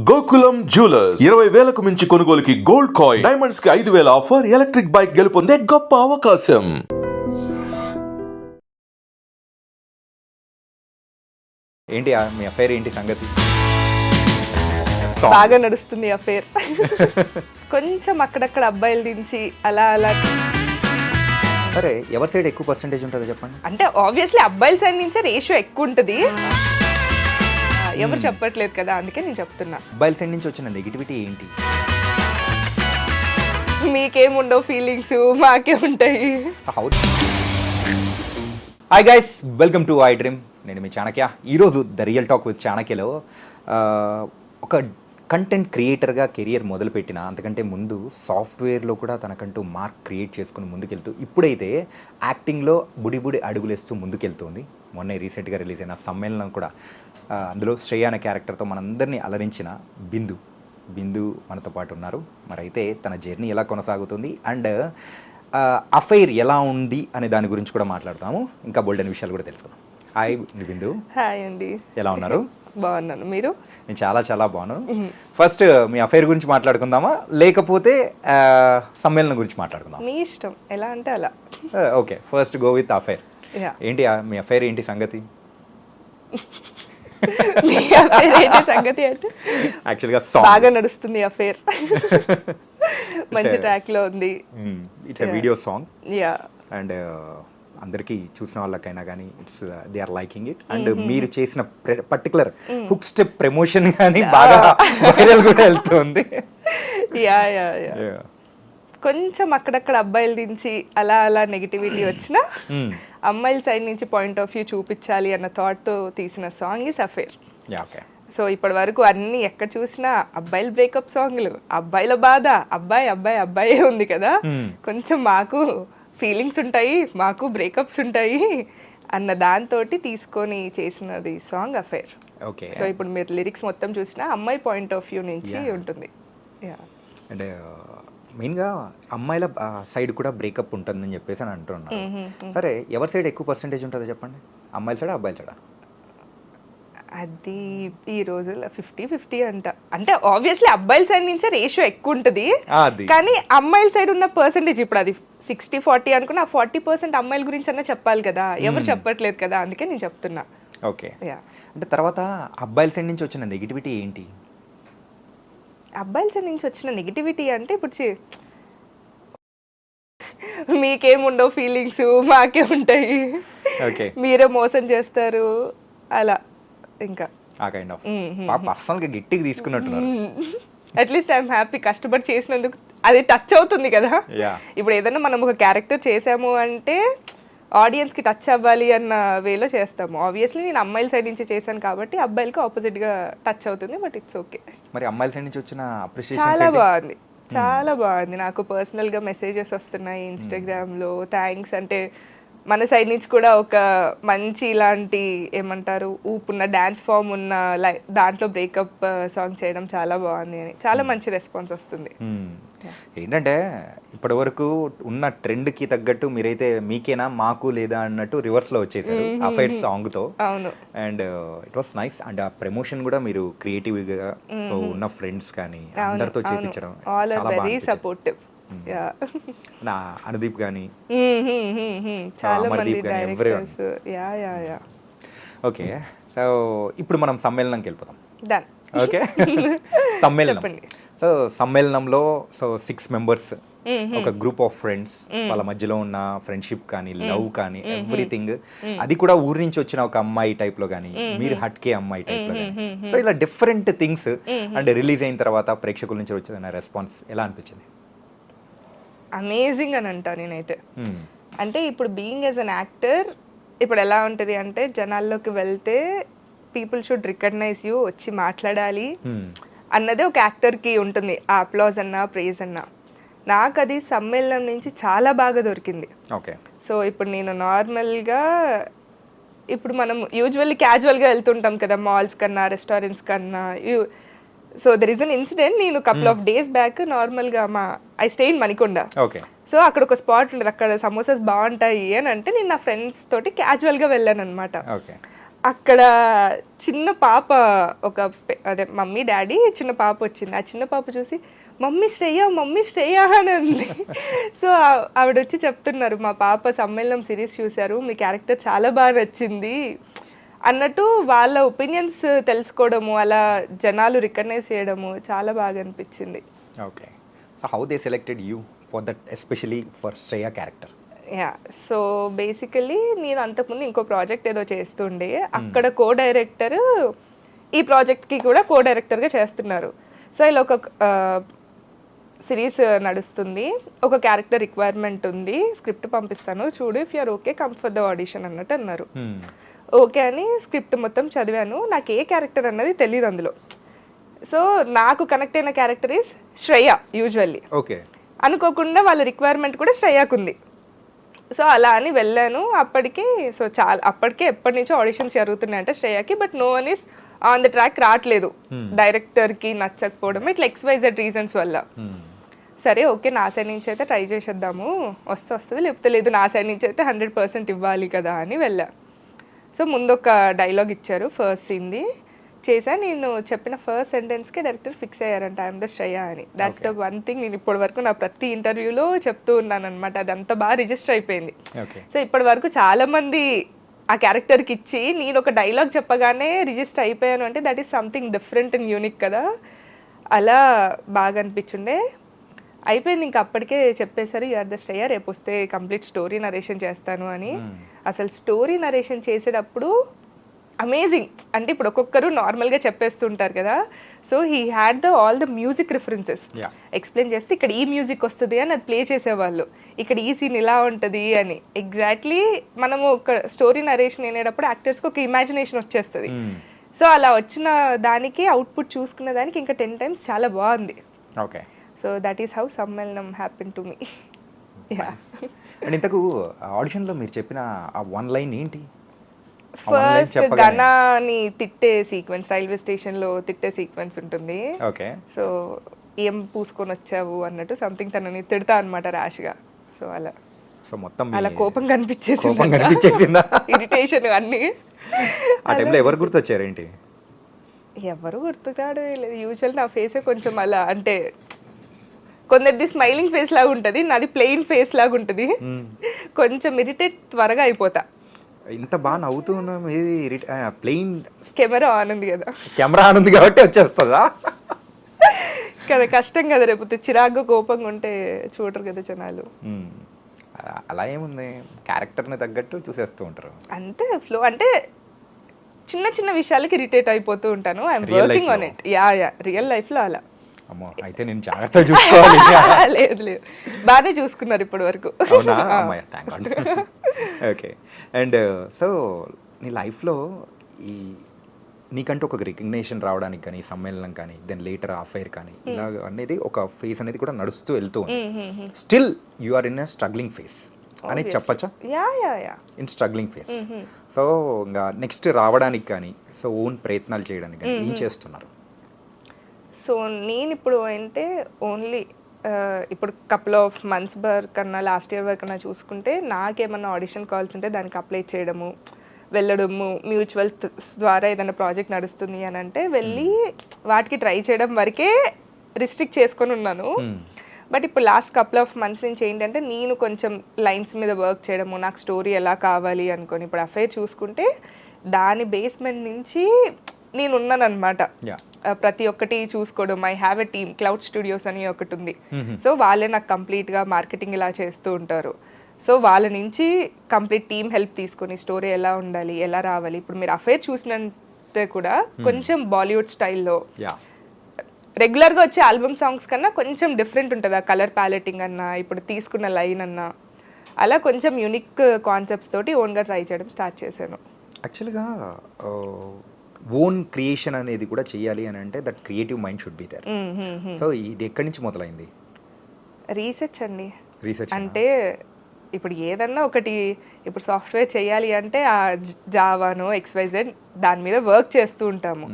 Gokulam jewellers 20,000కు మించి కొనుగోలుకి gold coin, diamonds కి 5,000 ఆఫర్, ఎలక్ట్రిక్ బైక్ గెలుపొందే గొప్ప అవకాశం. ఏంటి మీ అఫైర్ ఏంటి సంగతి? బాగా నడుస్తుంది అఫైర్. కొంచెం అక్కడక్కడ అబ్బాయిలు దించి అలా అలా. సరే, ఎవరి సైడ్ ఎక్కువ పర్సెంటేజ్ ఉంటుందో చెప్పండి. అంటే ఆబ్వియస్లీ అబ్బాయిల సైడ్ నుంచే రేషియో ఎక్కువ ఉంటుంది. ఎవరు చెప్పట్లేదు కదా, అందుకే నేను చెప్తున్నా. అబ్బాయిల సైడ్ నుంచి వచ్చిన నెగిటివిటీ ఏంటి? మీకేముండవు ఫీలింగ్స్, మాకే ఉంటాయి. Hi guys, welcome to I dream. నేను మీ చాణక్య. ఈరోజు ద రియల్ టాక్ విత్ చాణక్యలో ఒక కంటెంట్ క్రియేటర్గా కెరియర్ మొదలుపెట్టిన, అంతకంటే ముందు సాఫ్ట్వేర్లో కూడా తనకంటూ మార్క్ క్రియేట్ చేసుకుని ముందుకెళ్తూ ఇప్పుడైతే యాక్టింగ్లో బుడి అడుగులేస్తూ ముందుకెళ్తుంది. మొన్నే రీసెంట్గా రిలీజ్ అయిన సమ్మేళనం కూడా, అందులో శ్రేయ అనే క్యారెక్టర్తో మనందరినీ అలరించిన బిందు మనతో పాటు ఉన్నారు. మరి అయితే తన జర్నీ ఎలా కొనసాగుతుంది అండ్ అఫైర్ ఎలా ఉంది అనే దాని గురించి కూడా మాట్లాడతాము. ఇంకా బోల్డెన్ విషయాలు కూడా తెలుసుకుందాం. హాయ్ బిందు. హాయ్ అండి. ఎలా ఉన్నారు? బాగున్నాను, మీరు? నేను చాలా బాగున్నాను. ఫస్ట్ మీ అఫైర్ గురించి మాట్లాడుకుందామా, లేకపోతే సమ్మేళనం గురించి మాట్లాడుకుందాం? మీ ఇష్టం, ఎలా అంటే అలా. Okay, first go with affair. ఏంటి మీ అఫైర్ ఏంటి సంగతి? మీ అఫైర్ ఏంటి సంగతి అంటే యాక్చువల్గా బాగా నడుస్తుంది అఫైర్. మంచి ట్రాక్ లో ఉంది. It's a video song. Yeah. And అందరికీ చూసిన వాళ్ళకైనా కానీ it's they are liking it. And మీరు చేసిన పర్టికులర్ హుక్ స్టెప్ ప్రమోషన్ కానీ బాగా వైరల్ కూడా వెళ్తుంది. Yeah yeah yeah. కొంచెం అక్కడక్కడ అబ్బాయిలు దించి అలా అలా నెగిటివిటీ వచ్చినా అమ్మాయిల సైడ్ నుంచి పాయింట్ ఆఫ్ వ్యూ చూపించాలి అన్న థాట్తో తీసిన సాంగ్ ఈస్ అఫైర్. సో ఇప్పటి వరకు అన్ని ఎక్కడ చూసినా అబ్బాయిల బ్రేకప్ సాంగ్లు, అబ్బాయిల బాధ, అబ్బాయి ఉంది కదా. కొంచెం మాకు ఫీలింగ్స్ ఉంటాయి, మాకు బ్రేకప్స్ ఉంటాయి అన్న దాంతో తీసుకొని చేసినది సాంగ్ అఫైర్. ఓకే. సో ఇప్పుడు మీరు లిరిక్స్ మొత్తం చూసినా అమ్మాయి పాయింట్ ఆఫ్ వ్యూ నుంచి ఉంటుంది. అండ్ మెయిన్గా అమ్మాయిల సైడ్ కూడా బ్రేకప్ ఉంటుందని చెప్పేసి అని అంటున్నాను. సరే, ఎవరి సైడ్ ఎక్కువ పర్సెంటేజ్ ఉంటుందో చెప్పండి? అమ్మాయిల సైడా అబ్బాయిల సైడా? అది ఈ రోజుల్లో 50-50 అంట. అంటే ఆబ్వియస్లీ అబ్బాయిల సైడ్ నుంచే రేషియో ఎక్కువ ఉంటుంది, కానీ అమ్మాయిల సైడ్ ఉన్న పర్సెంటేజ్ ఇప్పుడు అది 60-40 అనుకున్నా 40% అమ్మాయిల గురించి అన్నా చెప్పాలి కదా, ఎవరు చెప్పట్లేదు కదా, అందుకే నేను చెప్తున్నా. ఓకే. అంటే తర్వాత అబ్బాయిల సైడ్ నుంచి వచ్చిన నెగిటివిటీ ఏంటి? అబ్బాయిల సైడ్ నుంచి వచ్చిన నెగిటివిటీ అంటే ఇప్పుడు మీకేముండవు ఫీలింగ్స్, మాకే ఉంటాయి, మీరే మోసం చేస్తారు అలా. ఇంకా ఆ కైండ్ ఆఫ్ పర్సనల్గా గట్టిగా తీసుకున్నట్టున్నారు. అట్లీస్ట్ ఐఎమ్ హ్యాపీ, కష్టపడి చేసినందుకు అది టచ్ అవుతుంది కదా. ఇప్పుడు ఏదైనా మనం ఒక క్యారెక్టర్ చేసాము అంటే ఆడియన్స్కి టచ్ అవ్వాలి అన్న వేలో చేస్తాము. ఆబ్వియస్లీ నేను అమ్మాయిల సైడ్ నుంచి చేశాను కాబట్టి అబ్బాయిలకి ఆపోజిట్గా టచ్ అవుతుంది, బట్ ఇట్స్ ఓకే. మరి అమ్మాయిల సైడ్ నుంచి వచ్చిన అప్రిషియేషన్ చాలా బాగుంది. నాకు పర్సనల్గా మెసేజెస్ వస్తున్నాయి ఇన్స్టాగ్రామ్లో, థ్యాంక్స్ అంటే మన సైడ్ నుంచి కూడా ఒక మంచి ఇలాంటి ఏమంటారు ఊపున్న డ్యాన్స్ ఫామ్ ఉన్న దాంట్లో బ్రేకప్ సాంగ్ చేయడం చాలా బాగుంది అని చాలా మంచి రెస్పాన్స్ వస్తుంది. ఏంటంటే ఇప్పటి వరకు ఉన్న ట్రెండ్కి తగ్గట్టు మీరైతే మీకేనా మాకు లేదా అన్నట్టు రివర్స్లో వచ్చేసారు అఫైర్ సాంగ్తో. అవును. And it was nice. And ఆ ప్రమోషన్ కూడా మీరు క్రియేటివ్గా, సో ఉన్న ఫ్రెండ్స్ కానీ అందరితో చేయించడం చాలా బాగా సపోర్టివ్. నా అనుదీప్ కానీ చాలా మంది డైరెక్టర్స్. ఓకే. సో ఇప్పుడు మనం సమ్మేళనంకి వెళ్ళిపోతాం. డన్. ఓకే. సమ్మేళనం. సో సమ్మేళనంలో 6 members, ఒక గ్రూప్ ఆఫ్ ఫ్రెండ్స్, వాళ్ళ మధ్యలో ఉన్న ఫ్రెండ్షిప్ కానీ లవ్ కానీ ఎవ్రీథింగ్, అది కూడా ఊరి నుంచి వచ్చిన ఒక అమ్మాయి టైప్ లో కానీ, మీరు హట్కే అమ్మాయి టైప్ లో కానీ, సో ఇలా డిఫరెంట్ థింగ్స్. అండ్ రిలీజ్ అయిన తర్వాత ప్రేక్షకుల నుంచి వచ్చిన రెస్పాన్స్ ఎలా అనిపించింది? అమేజింగ్ అని అంటా నేనైతే. అంటే ఇప్పుడు బీయింగ్ యాజ్ అన్ యాక్టర్ ఇప్పుడు ఎలా ఉంటుంది అంటే జనాల్లోకి వెళ్తే పీపుల్ షుడ్ రికగ్నైజ్ యూ, వచ్చి మాట్లాడాలి అన్నదే ఒక యాక్టర్కి ఉంటుంది, ఆ అప్లాజ్ అన్నా ప్రైజ్ అన్నా. నాకు అది సమ్మేళనం నుంచి చాలా బాగా దొరికింది. ఓకే. సో ఇప్పుడు నేను నార్మల్గా ఇప్పుడు మనం యూజువల్లీ క్యాజువల్గా వెళ్తుంటాం కదా మాల్స్ కన్నా రెస్టారెంట్స్ కన్నా. So there is an incident, నేను కపుల్ ఆఫ్ డేస్ బ్యాక్ నార్మల్గా I stay in Manikonda. Okay. So అక్కడ ఒక స్పాట్ ఉంటుంది, అక్కడ సమోసాస్ బాగుంటాయి అని అంటే నేను నా ఫ్రెండ్స్ తోటి క్యాజువల్గా వెళ్ళాను అనమాట. అక్కడ చిన్న పాప అదే మమ్మీ డాడీ చిన్న పాప వచ్చింది. ఆ చిన్న పాప చూసి మమ్మీ శ్రేయ అని ఉంది. సో ఆవిడ వచ్చి చెప్తున్నారు, మా పాప సమ్మేళనం సిరీస్ చూశారు, మీ క్యారెక్టర్ చాలా బాగా నచ్చింది అన్నట్టు వాళ్ళ ఒపీనియన్స్ తెలుసుకోవడము, అలా జనాలు రికగ్నైజ్ చేయడము చాలా బాగా అనిపించింది. Okay, so how they selected you for that, especially for Shreya character? Yeah, so basically నేను అంతకుముందు ఇంకో ప్రాజెక్ట్ ఏదో చేస్తుండే, అక్కడ కో డైరెక్టర్ ఈ ప్రాజెక్ట్కి కూడా కో డైరెక్టర్గా చేస్తున్నారు. సో ఇలా ఒక సిరీస్ నడుస్తుంది, ఒక క్యారెక్టర్ రిక్వైర్మెంట్ ఉంది, స్క్రిప్ట్ పంపిస్తాను చూడు, if you're okay come for the audition అన్నట్టు అన్నారు. ఓకే అని స్క్రిప్ట్ మొత్తం చదివాను. నాకు ఏ క్యారెక్టర్ అన్నది తెలియదు అందులో. సో నాకు కనెక్ట్ అయిన character is Shreya usually. Okay, అనుకోకుండా వాళ్ళ రిక్వైర్మెంట్ కూడా శ్రేయకు ఉంది. సో అలా అని వెళ్ళాను. అప్పటికి సో అప్పటికే ఎప్పటి నుంచో ఆడిషన్స్ జరుగుతున్నాయంటే శ్రేయకి, but no one is on the track రావట్లేదు, డైరెక్టర్కి నచ్చకపోవడం, ఇట్లా XYZ రీజన్స్ వల్ల. సరే ఓకే, నా సైడ్ నుంచి అయితే ట్రై చేసేద్దాము, వస్తుంది లేకపోతే లేదు, నా సైడ్ నుంచి అయితే 100% ఇవ్వాలి కదా అని వెళ్ళా. సో ముందు ఒక డైలాగ్ ఇచ్చారు, ఫస్ట్ సీన్ది చేశా. నేను చెప్పిన ఫస్ట్ సెంటెన్స్కే డైరెక్టర్ ఫిక్స్ అయ్యారంట, ఐఎమ్ ద శ్రేయ అని. దాట్స్ ద వన్ థింగ్ నేను ఇప్పటి వరకు నా ప్రతి ఇంటర్వ్యూలో చెప్తూ ఉన్నాను అనమాట. అది అంత బాగా రిజిస్టర్ అయిపోయింది. సో ఇప్పటి వరకు చాలా మంది ఆ క్యారెక్టర్కి ఇచ్చి నేను ఒక డైలాగ్ చెప్పగానే రిజిస్టర్ అయిపోయాను అంటే that is something different and unique కదా. అలా బాగా అనిపించుండే. అయిపోయింది, ఇంక అప్పటికే చెప్పేశారు యూఆర్ ద శ్రేయ, రేపు వస్తే కంప్లీట్ స్టోరీ నరేషన్ చేస్తాను అని. అసలు స్టోరీ నరేషన్ చేసేటప్పుడు అమేజింగ్. అంటే ఇప్పుడు ఒక్కొక్కరు నార్మల్గా చెప్పేస్తుంటారు కదా, so he had all the music references explain చేస్తే ఇక్కడ ఈ మ్యూజిక్ వస్తుంది అని అది ప్లే చేసేవాళ్ళు, ఇక్కడ ఈ సీన్ ఇలా ఉంటుంది అని. ఎగ్జాక్ట్లీ మనము ఒక స్టోరీ నరేషన్ అనేటప్పుడు యాక్టర్స్కి ఒక ఇమాజినేషన్ వచ్చేస్తుంది. సో అలా వచ్చిన దానికి అవుట్పుట్ చూసుకున్న దానికి ఇంకా 10 times చాలా బాగుంది. Okay, so that is how సమ్మేళనం హ్యాపెన్ టు మీ. అండ్ ఇంతకు ఆడిషన్లో మీరు చెప్పిన ఆ వన్ లైన్ ఏంటి? ఫస్ట్ గనాని తిట్టే సీక్వెన్స్, రైల్వే స్టేషన్ లో తిట్టే సీక్వెన్స్ ఉంటుంది. ఓకే, సో ఏం పూసుకొని వచ్చావు అన్నట్టు సంథింగ్ తనని తిడతా అనమాట ర్యాష్ గా. సో అలా సో మొత్తం అలా కోపం కనిపించేసిందా, ఇరిటేషన్ అన్ని. ఆ టైంలో ఎవరు గుర్తొచ్చారేంటి? ఎవరు గుర్తురాడు లేదు. యూజువల్ నా ఫేసే కొంచెం అలా, అంటే కొందరిది స్మైలింగ్ ఫేస్ లాగా ఉంటుంది, నాది ప్లెయిన్ ఫేస్ లాగా ఉంటుంది. కొంచెం ఇరిటేట్ త్వరగా అయిపోతా. ఇంత బాగా నవ్వుతూ ఉన్నాం, ఏది ప్లెయిన్? కెమెరా ఆన్ ఉంది కదా, కెమెరా ఆన్ ఉంది కాబట్టి వచ్చేస్తుందా కదా, కష్టం కదా. రేపు చిరాగ్గా కోపంగా ఉంటే చూడరు కదా జనాలు. అలా ఏముంది, క్యారెక్టర్ని తగ్గట్టు చూసేస్తూ ఉంటారు అంతే. ఫ్లో అంటే చిన్న చిన్న విషయాలకి ఇరిటేట్ అయిపోతూ ఉంటాను. I'm working on it. Yeah real లైఫ్లో అలా. అమ్మో, అయితే నేను జాగ్రత్తగా చూసుకోవాలి. లేదు బాగానే చూసుకున్నారు ఇప్పటి వరకు. అవునా, అమ్మాయి, thank God. Okay, and so నీ లైఫ్లో ఈ నీకంటూ ఒక రికగ్నేషన్ రావడానికి కానీ, సమ్మేళనం కానీ, దెన్ లేటర్ అఫైర్ కానీ, ఇలా అనేది ఒక ఫేస్ అనేది కూడా నడుస్తూ వెళ్తూ ఉంది. Still you are in a struggling phase అనేది చెప్పచ్చా? In struggling phase. సో ఇంకా నెక్స్ట్ రావడానికి కానీ, సో ఓన్ ప్రయత్నాలు చేయడానికి కానీ ఏం చేస్తున్నారు? సో నేను ఇప్పుడు అంటే ఓన్లీ ఇప్పుడు కపుల్ ఆఫ్ మంత్స్ కన్నా లాస్ట్ ఇయర్ వరకన్నా చూసుకుంటే నాకేమన్నా ఆడిషన్ కాల్స్ ఉంటే దానికి అప్లై చేయడము, వెళ్ళడము, మ్యూచువల్ ద్వారా ఏదైనా ప్రాజెక్ట్ నడుస్తుంది అని అంటే వెళ్ళి వాటికి ట్రై చేయడం వరకే రిస్ట్రిక్ట్ చేసుకొని ఉన్నాను. బట్ ఇప్పుడు లాస్ట్ కపుల్ ఆఫ్ మంత్స్ నుంచి ఏంటంటే నేను కొంచెం లైన్స్ మీద వర్క్ చేయడము, నాకు స్టోరీ ఎలా కావాలి అనుకొని. ఇప్పుడు అఫైర్ చూసుకుంటే దాని బేస్మెంట్ నుంచి నేను ఉన్నాను అనమాట. ప్రతి ఒక్కటి చూసుకోవడం. I have a team, cloud studios అని ఒకటి ఉంది. సో వాళ్ళే నాకు కంప్లీట్గా మార్కెటింగ్ ఇలా చేస్తూ ఉంటారు. సో వాళ్ళ నుంచి కంప్లీట్ టీమ్ హెల్ప్ తీసుకొని స్టోరీ ఎలా ఉండాలి, ఎలా రావాలి. ఇప్పుడు మీరు అఫైర్ చూసినంతే కూడా కొంచెం బాలీవుడ్ స్టైల్లో రెగ్యులర్గా వచ్చే ఆల్బమ్ సాంగ్స్ కన్నా కొంచెం డిఫరెంట్ ఉంటుంది. ఆ కలర్ ప్యాలెటింగ్ అన్నా, ఇప్పుడు తీసుకున్న లైన్ అన్నా, అలా కొంచెం యూనిక్ కాన్సెప్ట్స్ తోటి ఓన్గా ట్రై చేయడం స్టార్ట్ చేశాను. యాక్చువల్గా ఓన్ క్రియేషన్ అనేది కూడా చేయాలి అని అంటే that creative mind should be there. So ఇది ఎక్కడి నుంచి మొదలైంది? రీసెర్చ్ అండి. రీసెర్చ్ అంటే ఇప్పుడు ఏదన్నా ఒకటి, ఇప్పుడు సాఫ్ట్వేర్ చేయాలి అంటే ఆ జావానో XYZ దాని మీద వర్క్ చేస్తూ ఉంటాము.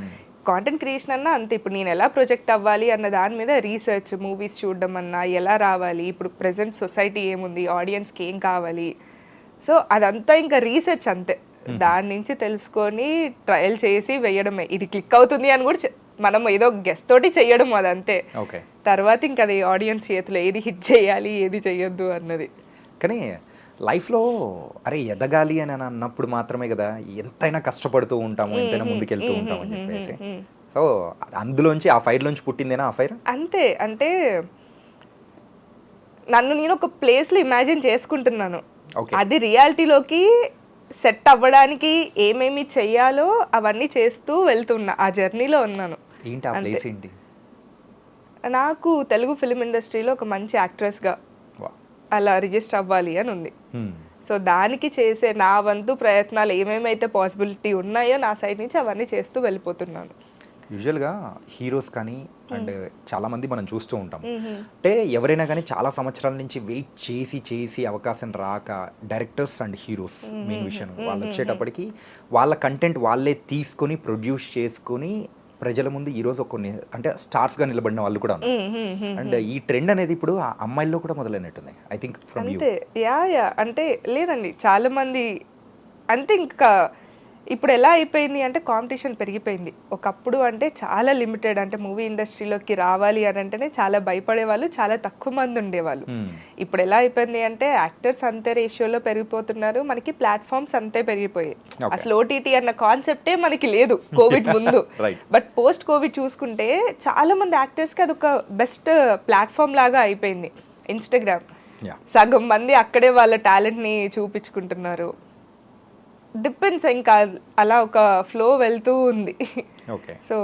కాంటెంట్ క్రియేషన్ అన్నా అంతే. ఇప్పుడు నేను ఎలా ప్రొజెక్ట్ అవ్వాలి అన్న దాని మీద రీసెర్చ్, మూవీస్ చూడడం అన్నా, ఎలా రావాలి, ఇప్పుడు ప్రెసెంట్ సొసైటీ ఏముంది, ఆడియన్స్కి ఏం కావాలి, సో అదంతా ఇంకా రీసెర్చ్ అంతే. దాని నుంచి తెలుసుకొని ట్రయల్ చేసి వేయడమే. ఇది క్లిక్ అవుతుంది అని కూడా మనం ఏదో గెస్ తోటి చెయ్యడం అదంతే. ఓకే. తర్వాత ఇంకా అది ఆడియన్స్ చేతిలో ఏది హిట్ చేయాలి ఏది చెయ్యొద్దు అన్నది. కానీ లైఫ్లో అరే ఎదగాలి అని అన్నప్పుడు మాత్రమే కదా ఎంతైనా కష్టపడుతూ ఉంటాము, ఎంతైనా ముందుకెళ్తూ ఉంటాము అని చెప్పేసి. సో అందులోంచి ఆ ఫైర్లోంచి పుట్టిందేనా ఆ ఫైర్? అంతే. అంటే నన్ను నేను ఒక ప్లేస్లో ఇమాజిన్ చేసుకుంటున్నాను, అది రియాలిటీలోకి సెట్ అవ్వడానికి ఏమేమి చెయ్యాలో అవన్నీ చేస్తూ వెళ్తున్నా, ఆ జర్నీలో ఉన్నాను. ఏంటి ఆ ప్లేస్ ఏంటి? నాకు తెలుగు ఫిలిం ఇండస్ట్రీలో ఒక మంచి యాక్ట్రెస్గా అలా రిజిస్టర్ అవ్వాలి అని ఉంది. సో దానికి చేసే నా వంతు ప్రయత్నాలు ఏమేమైతే పాసిబిలిటీ ఉన్నాయో నా సైడ్ నుంచి అవన్నీ చేస్తూ వెళ్ళిపోతున్నాను. యూజువల్గా హీరోస్ కానీ అండ్ చాలామంది మనం చూస్తూ ఉంటాం, అంటే ఎవరైనా కానీ చాలా సంవత్సరాల నుంచి వెయిట్ చేసి అవకాశం రాక డైరెక్టర్స్ అండ్ హీరోస్ మెయిన్ విషయం వాళ్ళు వచ్చేటప్పటికి వాళ్ళ కంటెంట్ వాళ్ళే తీసుకొని ప్రొడ్యూస్ చేసుకొని ప్రజల ముందు ఈరోజు కొన్ని అంటే స్టార్స్గా నిలబడిన వాళ్ళు కూడా ఉన్నారు. అండ్ ఈ ట్రెండ్ అనేది ఇప్పుడు ఆ అమ్మాయిల్లో కూడా మొదలైనట్టుంది ఐ థింక్ ఫ్రమ్ యూ. అంతే. యా అంటే లేదండి, చాలా మంది అంటే ఇంకా ఇప్పుడు ఎలా అయిపోయింది అంటే కాంపిటీషన్ పెరిగిపోయింది. ఒకప్పుడు అంటే చాలా లిమిటెడ్, అంటే మూవీ ఇండస్ట్రీలోకి రావాలి అని అంటేనే చాలా భయపడే వాళ్ళు, చాలా తక్కువ మంది ఉండేవాళ్ళు. ఇప్పుడు ఎలా అయిపోయింది అంటే యాక్టర్స్ అంతే రేషియోలో పెరిగిపోతున్నారు, మనకి ప్లాట్ఫామ్స్ అంతే పెరిగిపోయాయి. అసలు ఓటీటీ అన్న కాన్సెప్టే మనకి లేదు కోవిడ్ ముందు. బట్ పోస్ట్ కోవిడ్ చూసుకుంటే చాలా మంది యాక్టర్స్కి అది ఒక బెస్ట్ ప్లాట్ఫామ్ లాగా అయిపోయింది ఇన్స్టాగ్రామ్. సగం మంది అక్కడే వాళ్ళ టాలెంట్ని చూపించుకుంటున్నారు. డిపెండ్స్, ఇంకా అలా ఒక ఫ్లో వెళ్తూ ఉంది. సో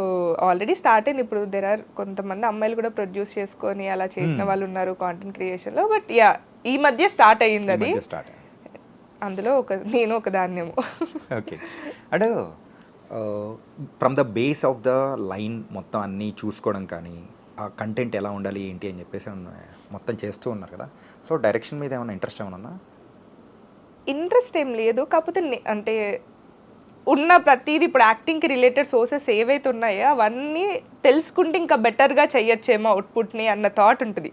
ఆల్రెడీ స్టార్ట్ అయింది. ఇప్పుడు దెర్ ఆర్ కొంతమంది అమ్మాయిలు కూడా ప్రొడ్యూస్ చేసుకొని అలా చేసిన వాళ్ళు ఉన్నారు కాంటెంట్ క్రియేషన్లో. బట్ యా ఈ మధ్య స్టార్ట్ అయ్యింది అది, అందులో నేను ఒక దాన్నేమో. ఓకే. అంటే from the base of the line మొత్తం అన్నీ చూసుకోవడం కానీ ఆ కంటెంట్ ఎలా ఉండాలి ఏంటి అని చెప్పేసి మొత్తం చేస్తూ ఉన్నారు కదా. సో డైరెక్షన్ మీద ఏమైనా ఇంట్రెస్ట్ ఏమైనా ఉందా? ఇంట్రెస్ట్ ఏం లేదు, కాకపోతే అంటే ఉన్న ప్రతిదీ ఇప్పుడు యాక్టింగ్కి రిలేటెడ్ సోర్సెస్ ఏవైతే ఉన్నాయో అవన్నీ తెలుసుకుంటే ఇంకా బెటర్గా చెయ్యొచ్చేమో అవుట్పుట్ని అన్న థాట్ ఉంటుంది.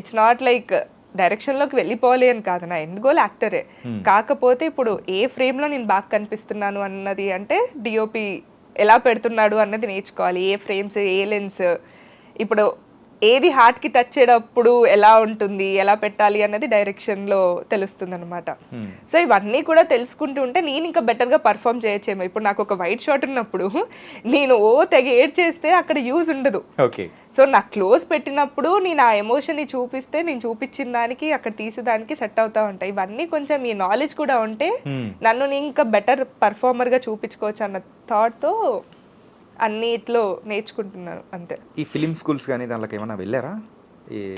ఇట్స్ నాట్ లైక్ డైరెక్షన్లోకి వెళ్ళిపోవాలి అని కాదు, నా ఎండ్ గోల్ యాక్టరే. కాకపోతే ఇప్పుడు ఏ ఫ్రేమ్లో నేను బాగా కనిపిస్తున్నాను అన్నది, అంటే డిఓపి ఎలా పెడుతున్నాడు అన్నది నేర్చుకోవాలి, ఏ ఫ్రేమ్స్ ఏ లెన్స్, ఇప్పుడు ఏది హార్ట్కి టచ్ చేయడప్పుడు ఎలా ఉంటుంది ఎలా పెట్టాలి అన్నది డైరెక్షన్లో తెలుస్తుంది అనమాట. సో ఇవన్నీ కూడా తెలుసుకుంటూ ఉంటే నేను ఇంకా బెటర్గా పర్ఫామ్ చేయొచ్చేమో. ఇప్పుడు నాకు ఒక వైట్ షాట్ ఉన్నప్పుడు నేను తెగ ఏడ్ చేస్తే అక్కడ యూజ్ ఉండదు. సో నాకు క్లోజ్ పెట్టినప్పుడు నేను ఆ ఎమోషన్ని చూపిస్తే నేను చూపించిన దానికి అక్కడ తీసేదానికి సెట్ అవుతా ఉంటాయి. ఇవన్నీ కొంచెం ఈ నాలెడ్జ్ కూడా ఉంటే నన్ను నేను ఇంకా బెటర్ పర్ఫార్మర్గా చూపించుకోవచ్చు అన్న థాట్తో అన్నిట్లో నేర్చుకుంటున్నాను అంతే. ఈ ఫిలిం స్కూల్స్ కానీ దానికి ఏమైనా వెళ్ళారా?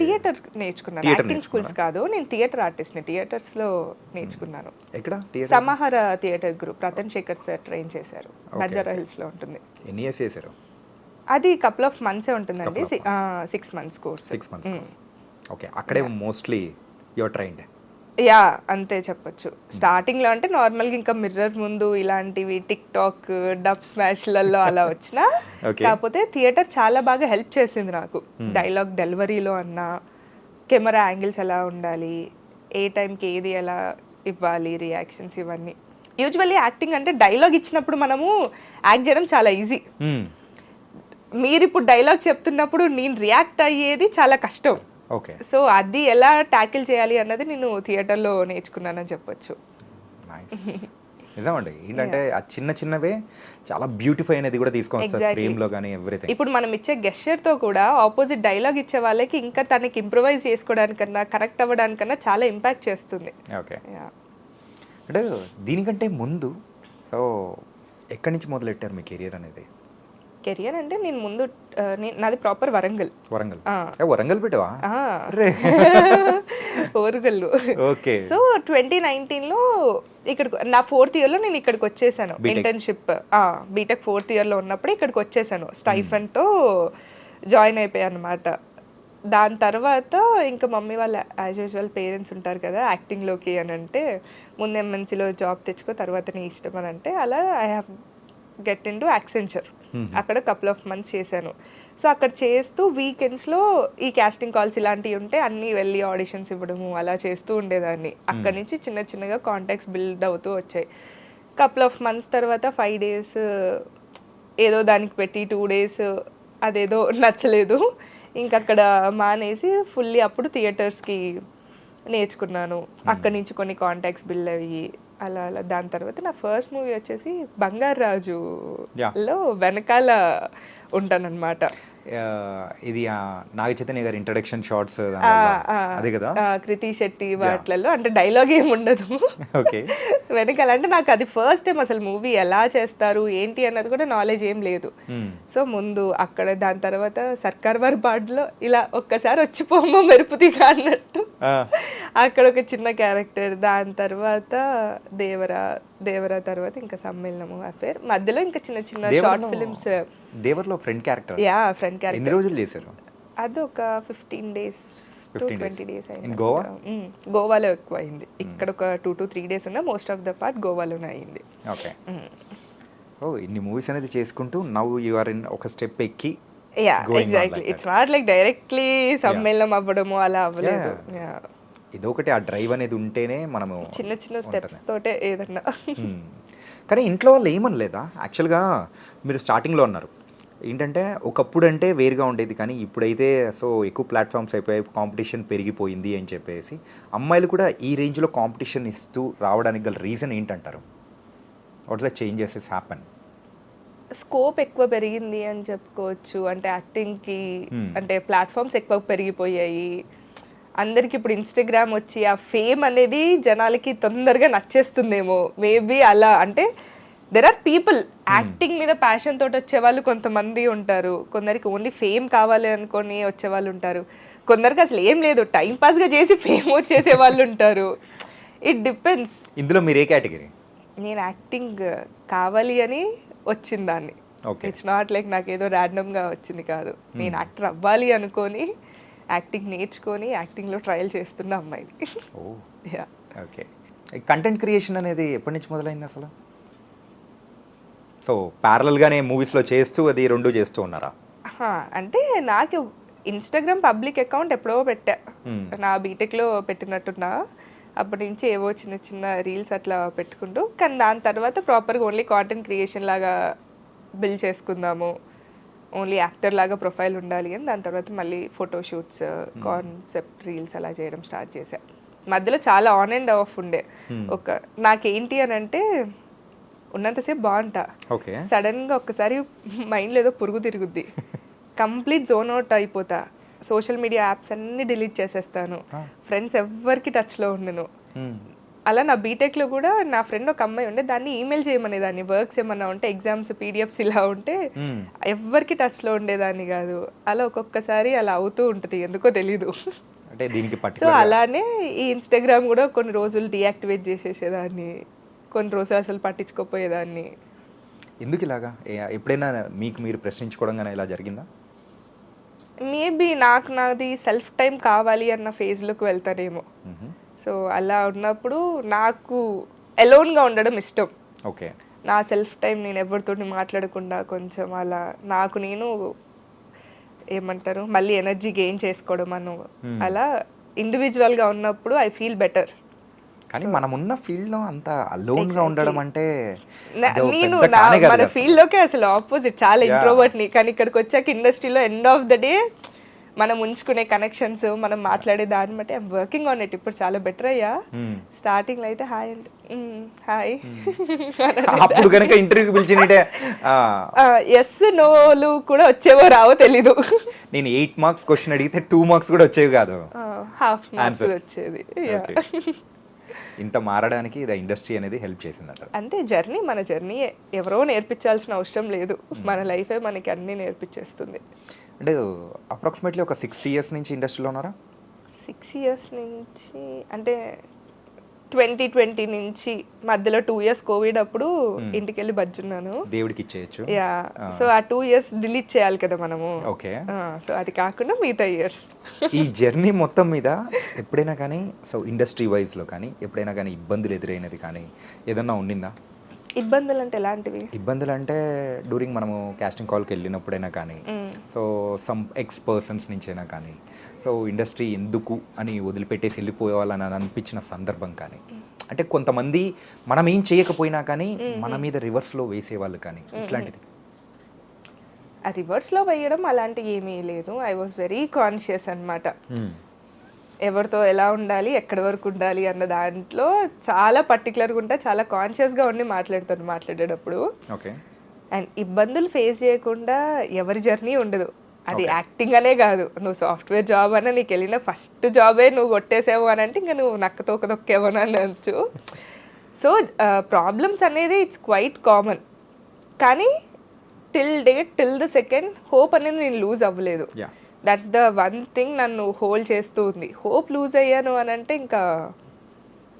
థియేటర్ నేర్చుకున్నాను, యాక్టింగ్ స్కూల్స్ కాదు. నేను థియేటర్ ఆర్టిస్ట్ని, థియేటర్స్లో నేర్చుకున్నాను. ఎక్కడ? Samahara theatre group Ratan Shekhar sir train చేశారు, బంజారా హిల్స్లో ఉంటుంది. ఎన్ని ఇయర్స్ చేశారు? అది కపుల్ ఆఫ్ మంత్సే ఉంటుందండి, 6 months కోర్స్. 6 months. ఓకే. అక్కడే మోస్ట్లీ యువర్ ట్రైన్డ్? యా అంతే చెప్పొచ్చు. స్టార్టింగ్లో అంటే నార్మల్గా ఇంకా మిర్రర్ ముందు ఇలాంటివి టిక్ టాక్ డబ్ స్మాష్లలో అలా వచ్చిన, కాకపోతే థియేటర్ చాలా బాగా హెల్ప్ చేసింది నాకు. డైలాగ్ డెలివరీలో అన్నా, కెమెరా యాంగిల్స్ ఎలా ఉండాలి, ఏ టైంకి ఏది ఎలా ఇవ్వాలి, రియాక్షన్స్, ఇవన్నీ. యూజువల్లీ యాక్టింగ్ అంటే డైలాగ్ ఇచ్చినప్పుడు మనము యాక్ట్ చేయడం చాలా ఈజీ. మీరు ఇప్పుడు డైలాగ్ చెప్తున్నప్పుడు నేను రియాక్ట్ అయ్యేది చాలా కష్టం. ఓకే. సో అది ఎలా ట్యాకిల్ చేయాలి అన్నది నేను థియేటర్లో నేర్చుకున్నానని చెప్పొచ్చు. నిజమండి. ఏంటంటే ఆ చిన్నవే చాలా బ్యూటిఫై అనేది కూడా తీసుకొస్తారు ఫ్రేమ్లో కానీ ఎవ్రీథింగ్. ఇప్పుడు మనం ఇచ్చే గెస్చర్తో కూడా ఆపోజిట్ డైలాగ్ ఇచ్చే వాళ్ళకి ఇంకా తనకి ఇంప్రూవైజ్ చేసుకోవడానికన్నా కనెక్ట్ అవ్వడానికన్నా చాలా ఇంపాక్ట్ చేస్తుంది. ఓకే. అంటే దీనికంటే ముందు సో ఎక్కడి నుంచి మొదలెట్టారు మీ కెరియర్ అనేది? కెరియర్ అంటే నేను ముందు నాది ప్రాపర్ వరంగల్. వరంగల్ పెట్టవా? ఓరుగల్లు. ఓకే. సో 2019లో ఇక్కడ నా 4th yearలో నేను ఇక్కడికి వచ్చేసాను ఇంటర్న్షిప్. బీటెక్ 4th yearలో ఉన్నప్పుడు ఇక్కడికి వచ్చేసాను, స్టైఫండ్తో జాయిన్ అయిపోయాను అనమాట. దాని తర్వాత ఇంకా మమ్మీ వాళ్ళ యాజ్ యూజువల్ పేరెంట్స్ ఉంటారు కదా యాక్టింగ్లోకి అని అంటే, ముందు ఎంఎన్సీలో జాబ్ తెచ్చుకో తర్వాత నీ ఇష్టం అని అంటే, అలా I have get in to Accenture. అక్కడ కపుల్ ఆఫ్ మంత్స్ చేశాను. సో అక్కడ చేస్తూ వీకెండ్స్లో ఈ కాస్టింగ్ కాల్స్ ఇలాంటివి ఉంటే అన్నీ వెళ్ళి ఆడిషన్స్ ఇవ్వడము అలా చేస్తూ ఉండేదాన్ని. అక్కడి నుంచి చిన్నగా కాంటాక్ట్స్ బిల్డ్ అవుతూ వచ్చాయి. కపుల్ ఆఫ్ మంత్స్ తర్వాత 5 days ఏదో దానికి పెట్టి 2 days అదేదో నచ్చలేదు, ఇంక అక్కడ మానేసి ఫుల్లీ అప్పుడు థియేటర్స్కి నేర్చుకున్నాను. అక్కడి నుంచి కొన్ని కాంటాక్ట్స్ బిల్డ్ అయ్యి అలా అలా. దాని తర్వాత నా ఫస్ట్ మూవీ వచ్చేసి బంగారు రాజులో వెనకాల ఉంటానన్నమాట. ఇది నాగ చైతన్య గారి ఇంట్రడక్షన్ షార్ట్స్ అదే కదా, కృతి శెట్టి వాటిలలో అంటే డైలాగ్ ఏమి ఉండదు. ఓకే. వెనకాల అంటే నాకు అది ఫస్ట్ టైం అసలు మూవీ ఎలా చేస్తారు ఏంటి అన్నది కూడా నాలెడ్జ్ ఏం లేదు. సో ముందు అక్కడ, దాని తర్వాత సర్కార్ వారి పాటలో ఇలా ఒక్కసారి వచ్చిపోమో మెరుపుదిగా అన్నట్టు అక్కడ ఒక చిన్న క్యారెక్టర్. దాని తర్వాత దేవరా తర్వాత ఇంకా సమ్మేళనము అఫేర్, మధ్యలో ఇంకా చిన్న చిన్న షార్ట్ ఫిలిమ్స్. దేవర్లో friend character, ya friend character. ఎన్ని రోజులు చేశారు? అది ఒక 15 days to 20 days అయింది. గోవా? గోవాలో ఎక్కువ అయింది. ఇక్కడ ఒక 2 to 3 days ఉన్నా, మోస్ట్ ఆఫ్ ద పార్ట్ గోవాలోనే అయింది. ఓకే. ఓ ఇన్ని మూవీస్ అనేది చేసుకుంటూ నౌ యు ఆర్ ఇన్ ఒక స్టెప్ ఎక్కి. Yeah exactly, it's not like directly సమ్మేళనం అవ్వడము అలా అవ్వలేదు. ఇదొకటి, ఆ డ్రైవ్ అనేది ఉంటేనే మనము చిన్న చిన్న స్టెప్స్ తోటే ఏదన్నా. కానీ ఇంట్లో వాళ్ళు ఏమనలేదా? యాక్చువల్గా మీరు స్టార్టింగ్లో ఉన్నారు ఏంటంటే, ఒకప్పుడు అంటే వేరుగా ఉండేది, కానీ ఇప్పుడైతే సో ఎక్కువ ప్లాట్ఫామ్స్ అయిపోయాయి, కాంపిటీషన్ పెరిగిపోయింది అని చెప్పేసి అమ్మాయిలు కూడా ఈ రేంజ్లో కాంపిటీషన్ ఇస్తూ రావడానికి గల రీజన్ ఏంటంటారు? What's the changes is happen? Scope ఎక్కువ పెరిగింది అని చెప్పుకోవచ్చు. అంటే యాక్టింగ్కి అంటే ప్లాట్ఫామ్స్ ఎక్కువ పెరిగిపోయాయి. అందరికి ఇప్పుడు ఇన్స్టాగ్రామ్ వచ్చి ఆ ఫేమ్ అనేది జనాలకి తొందరగా నచ్చేస్తుందేమో మేబీ అలా. అంటే దెర్ ఆర్ పీపుల్ యాక్టింగ్ మీద ప్యాషన్ తోటి వచ్చేవాళ్ళు కొంతమంది ఉంటారు, కొందరికి ఓన్లీ ఫేమ్ కావాలి అనుకొని వచ్చేవాళ్ళు ఉంటారు, కొందరికి అసలు ఏం లేదు టైం పాస్గా చేసి ఫేమ్ వచ్చేసే వాళ్ళు ఉంటారు. It depends. ఇందులో మీరు ఏ కేటగిరీ? నేను యాక్టింగ్ కావాలి అని వచ్చింది దాన్ని. ఇట్స్ నాట్ లైక్ నాకు ఏదో ర్యాండమ్గా వచ్చింది కాదు, నేను యాక్టర్ అవ్వాలి అనుకొని యాక్టింగ్ నేర్చుకొని యాక్టింగ్లో ట్రయల్ చేస్తున్న అమ్మాయిని. ఓకే. కంటెంట్ క్రియేషన్ అనేది ఎప్పటి నుంచి మొదలైంది అసలు? సో ప్యారలల్గానే మూవీస్లో చేస్తూ అది రెండు చేస్తూ ఉన్నారా? అంటే నాకు ఇన్స్టాగ్రామ్ పబ్లిక్ అకౌంట్ ఎప్పుడో పెట్టా, నా బీటెక్లో పెట్టినట్టున్నా. అప్పటి నుంచి ఏవో చిన్న చిన్న రీల్స్ అట్లా పెట్టుకుంటూ, కానీ దాని తర్వాత ప్రాపర్గా ఓన్లీ కాంటెంట్ క్రియేషన్ లాగా బిల్డ్ చేసుకుందాము, ఓన్లీ యాక్టర్ లాగా ప్రొఫైల్ ఉండాలి అని దాని తర్వాత మళ్ళీ ఫోటోషూట్స్, కాన్సెప్ట్ రీల్స్ అలా చేయడం స్టార్ట్ చేశా. మధ్యలో చాలా ఆన్ అండ్ ఆఫ్ ఉండే. ఒక నాకేంటి అని అంటే ఉన్నంతసేపు బాగుంటా, సడన్గా ఒక్కసారి మైండ్లో ఏదో పురుగు తిరుగుద్ది, కంప్లీట్ జోన్ అవుట్ అయిపోతా, సోషల్ మీడియా యాప్స్ అన్ని డిలీట్ చేసేస్తాను, ఫ్రెండ్స్ ఎవ్వరికి టచ్లో ఉండను. అలా నా బీటెక్లో కూడా నా ఫ్రెండ్ ఒక అమ్మాయి ఉండే, దాన్ని ఈమెయిల్ చేయమనేదాన్ని, వర్క్స్ ఏమన్నా ఉంటే ఎగ్జామ్స్ పీడిఎఫ్స్ ఇలా ఉంటే ఎవరికి టచ్లో ఉండేదాన్ని కాదు. అలా ఒక్కొక్కసారి అలా అవుతూ ఉంటుంది, ఎందుకో తెలీదు. అంటే దీనికి సో అలానే ఈ ఇన్స్టాగ్రామ్ కూడా కొన్ని రోజులు డీయాక్టివేట్ చేసేసేదాన్ని, కొన్ని రోజులు అసలు పట్టించుకోపోయేదాన్ని. ఎందుకు ఇలాగా? ఎప్పుడైనా మీకు మీరు ప్రశ్నించుకోవడం కానీ ఇలా జరిగిందా? మేబీ నాది సెల్ఫ్ టైం కావాలి అన్న ఫేజ్లోకి వెళ్తానేమో. సో అలా ఉన్నప్పుడు నాకు అలోన్గా ఉండడం ఇష్టం. ఓకే. నా సెల్ఫ్ టైం నేను ఎవరితో మాట్లాడకుండా కొంచెం అలా నాకు నేను ఏమంటారు మళ్ళీ ఎనర్జీ గెయిన్ చేసుకోవడం అను, అలా ఇండివిజువల్గా ఉన్నప్పుడు ఐ ఫీల్ బెటర్. కానీ మనం ఉన్న ఫీల్డ్లో అంత అలోన్గా ఉండడం అంటే నేను మన ఫీల్డ్లోకే అసలు ఆపోజిట్, చాలా ఇంట్రోవర్ట్ని. కానీ ఇక్కడికి వచ్చాక ఇండస్ట్రీలో ఎండ్ ఆఫ్ ద డే మనం ఉంచుకునే కనెక్షన్స్, మనం మాట్లాడే దాన్ని బట్టి ఐమ్ వర్కింగ్ ఆన్ ఇట్. ఇప్పుడు చాలా బెటర్ అయ్యా. స్టార్టింగ్ లో అయితే హాయ్ అంటే హాయ్, అప్పుడు కనుక ఇంటర్వ్యూకి పిలిచినట్టే ఎస్ నోలు కూడా వచ్చేవో రావో తెలీదు. నేను 8 మార్క్స్ క్వశ్చన్ అడిగితే 2 మార్క్స్ కూడా వచ్చేవి కాదు, హాఫ్ మార్క్స్ వచ్చేది. ఇంత మారడానికి ఇది ఇండస్ట్రీ అనేది హెల్ప్ చేసిందంట. అంటే జర్నీ మన జర్నీ, ఎవరో నేర్పించాల్సిన అవసరం లేదు, మన లైఫే మనకి అన్నీ నేర్పించేస్తుంది. అంటే అప్రాక్సిమేట్లీ ఒక 6 years నుంచి ఇండస్ట్రీలో ఉన్నారా? 6 years నుంచి అంటే 2020 నుంచి, మధ్యలో 2 years కోవిడ్ అప్పుడు ఇంటికి వెళ్ళి బజ్జున్నాను, దేవుడికి ఇచ్చేయచ్చు. యా, సో ఆ 2 years డిలీట్ చేయాలి కదా మనము. ఓకే. సో అది కాకుండా మిగతా ఇయర్స్. ఈ జర్నీ మొత్తం మీద ఎప్పుడైనా కానీ సో ఇండస్ట్రీ వైజ్లో కానీ ఎప్పుడైనా కానీ ఇబ్బందులు ఎదురైనది కానీ ఏదన్నా ఉండిందా? ఇబ్బందులు అంటే ఎలాంటివి? ఇబ్బందులు అంటే డ్యూరింగ్ మనము కాస్టింగ్ కాల్కి వెళ్ళినప్పుడైనా కానీ, సో సమ్ ఎక్స్ పర్సన్స్ నుంచైనా కానీ, సో ఇండస్ట్రీ ఎందుకు అని వదిలిపెట్టేసి వెళ్ళిపోవాలని అనిపించిన సందర్భం కానీ అంటే కొంతమంది మనం ఏం చేయకపోయినా కానీ మన మీద రివర్స్లో వేసేవాళ్ళు కానీ ఇట్లాంటిది. ఆ రివర్స్లో వేయడం అలాంటివి ఏమీ లేదు. ఐ వాజ్ వెరీ కాన్షియస్ అనమాట. ఎవరితో ఎలా ఉండాలి, ఎక్కడి వరకు ఉండాలి అన్న దాంట్లో చాలా పర్టికులర్గా ఉంటా, చాలా కాన్షియస్గా ఉండి మాట్లాడుతాను మాట్లాడేటప్పుడు. ఓకే. అండ్ ఇబ్బందులు ఫేస్ చేయకుండా ఎవరి జర్నీ ఉండదు. అది యాక్టింగ్ అనే కాదు, నువ్వు సాఫ్ట్వేర్ జాబ్ అనే నీకు వెళ్ళిన ఫస్ట్ జాబే నువ్వు కొట్టేసావు అని అంటే ఇంకా నువ్వు నక్కతోక దొక్కేవో అని అనొచ్చు. సో ప్రాబ్లమ్స్ అనేది ఇట్స్ క్వైట్ కామన్. కానీ టిల్ ద సెకండ్ హోప్ అనేది నేను లూజ్ అవ్వలేదు. దట్స్ ద వన్ థింగ్ నన్ను హోల్డ్ చేస్తూ ఉంది. హోప్ లూజ్ అయ్యాను అని అంటే ఇంకా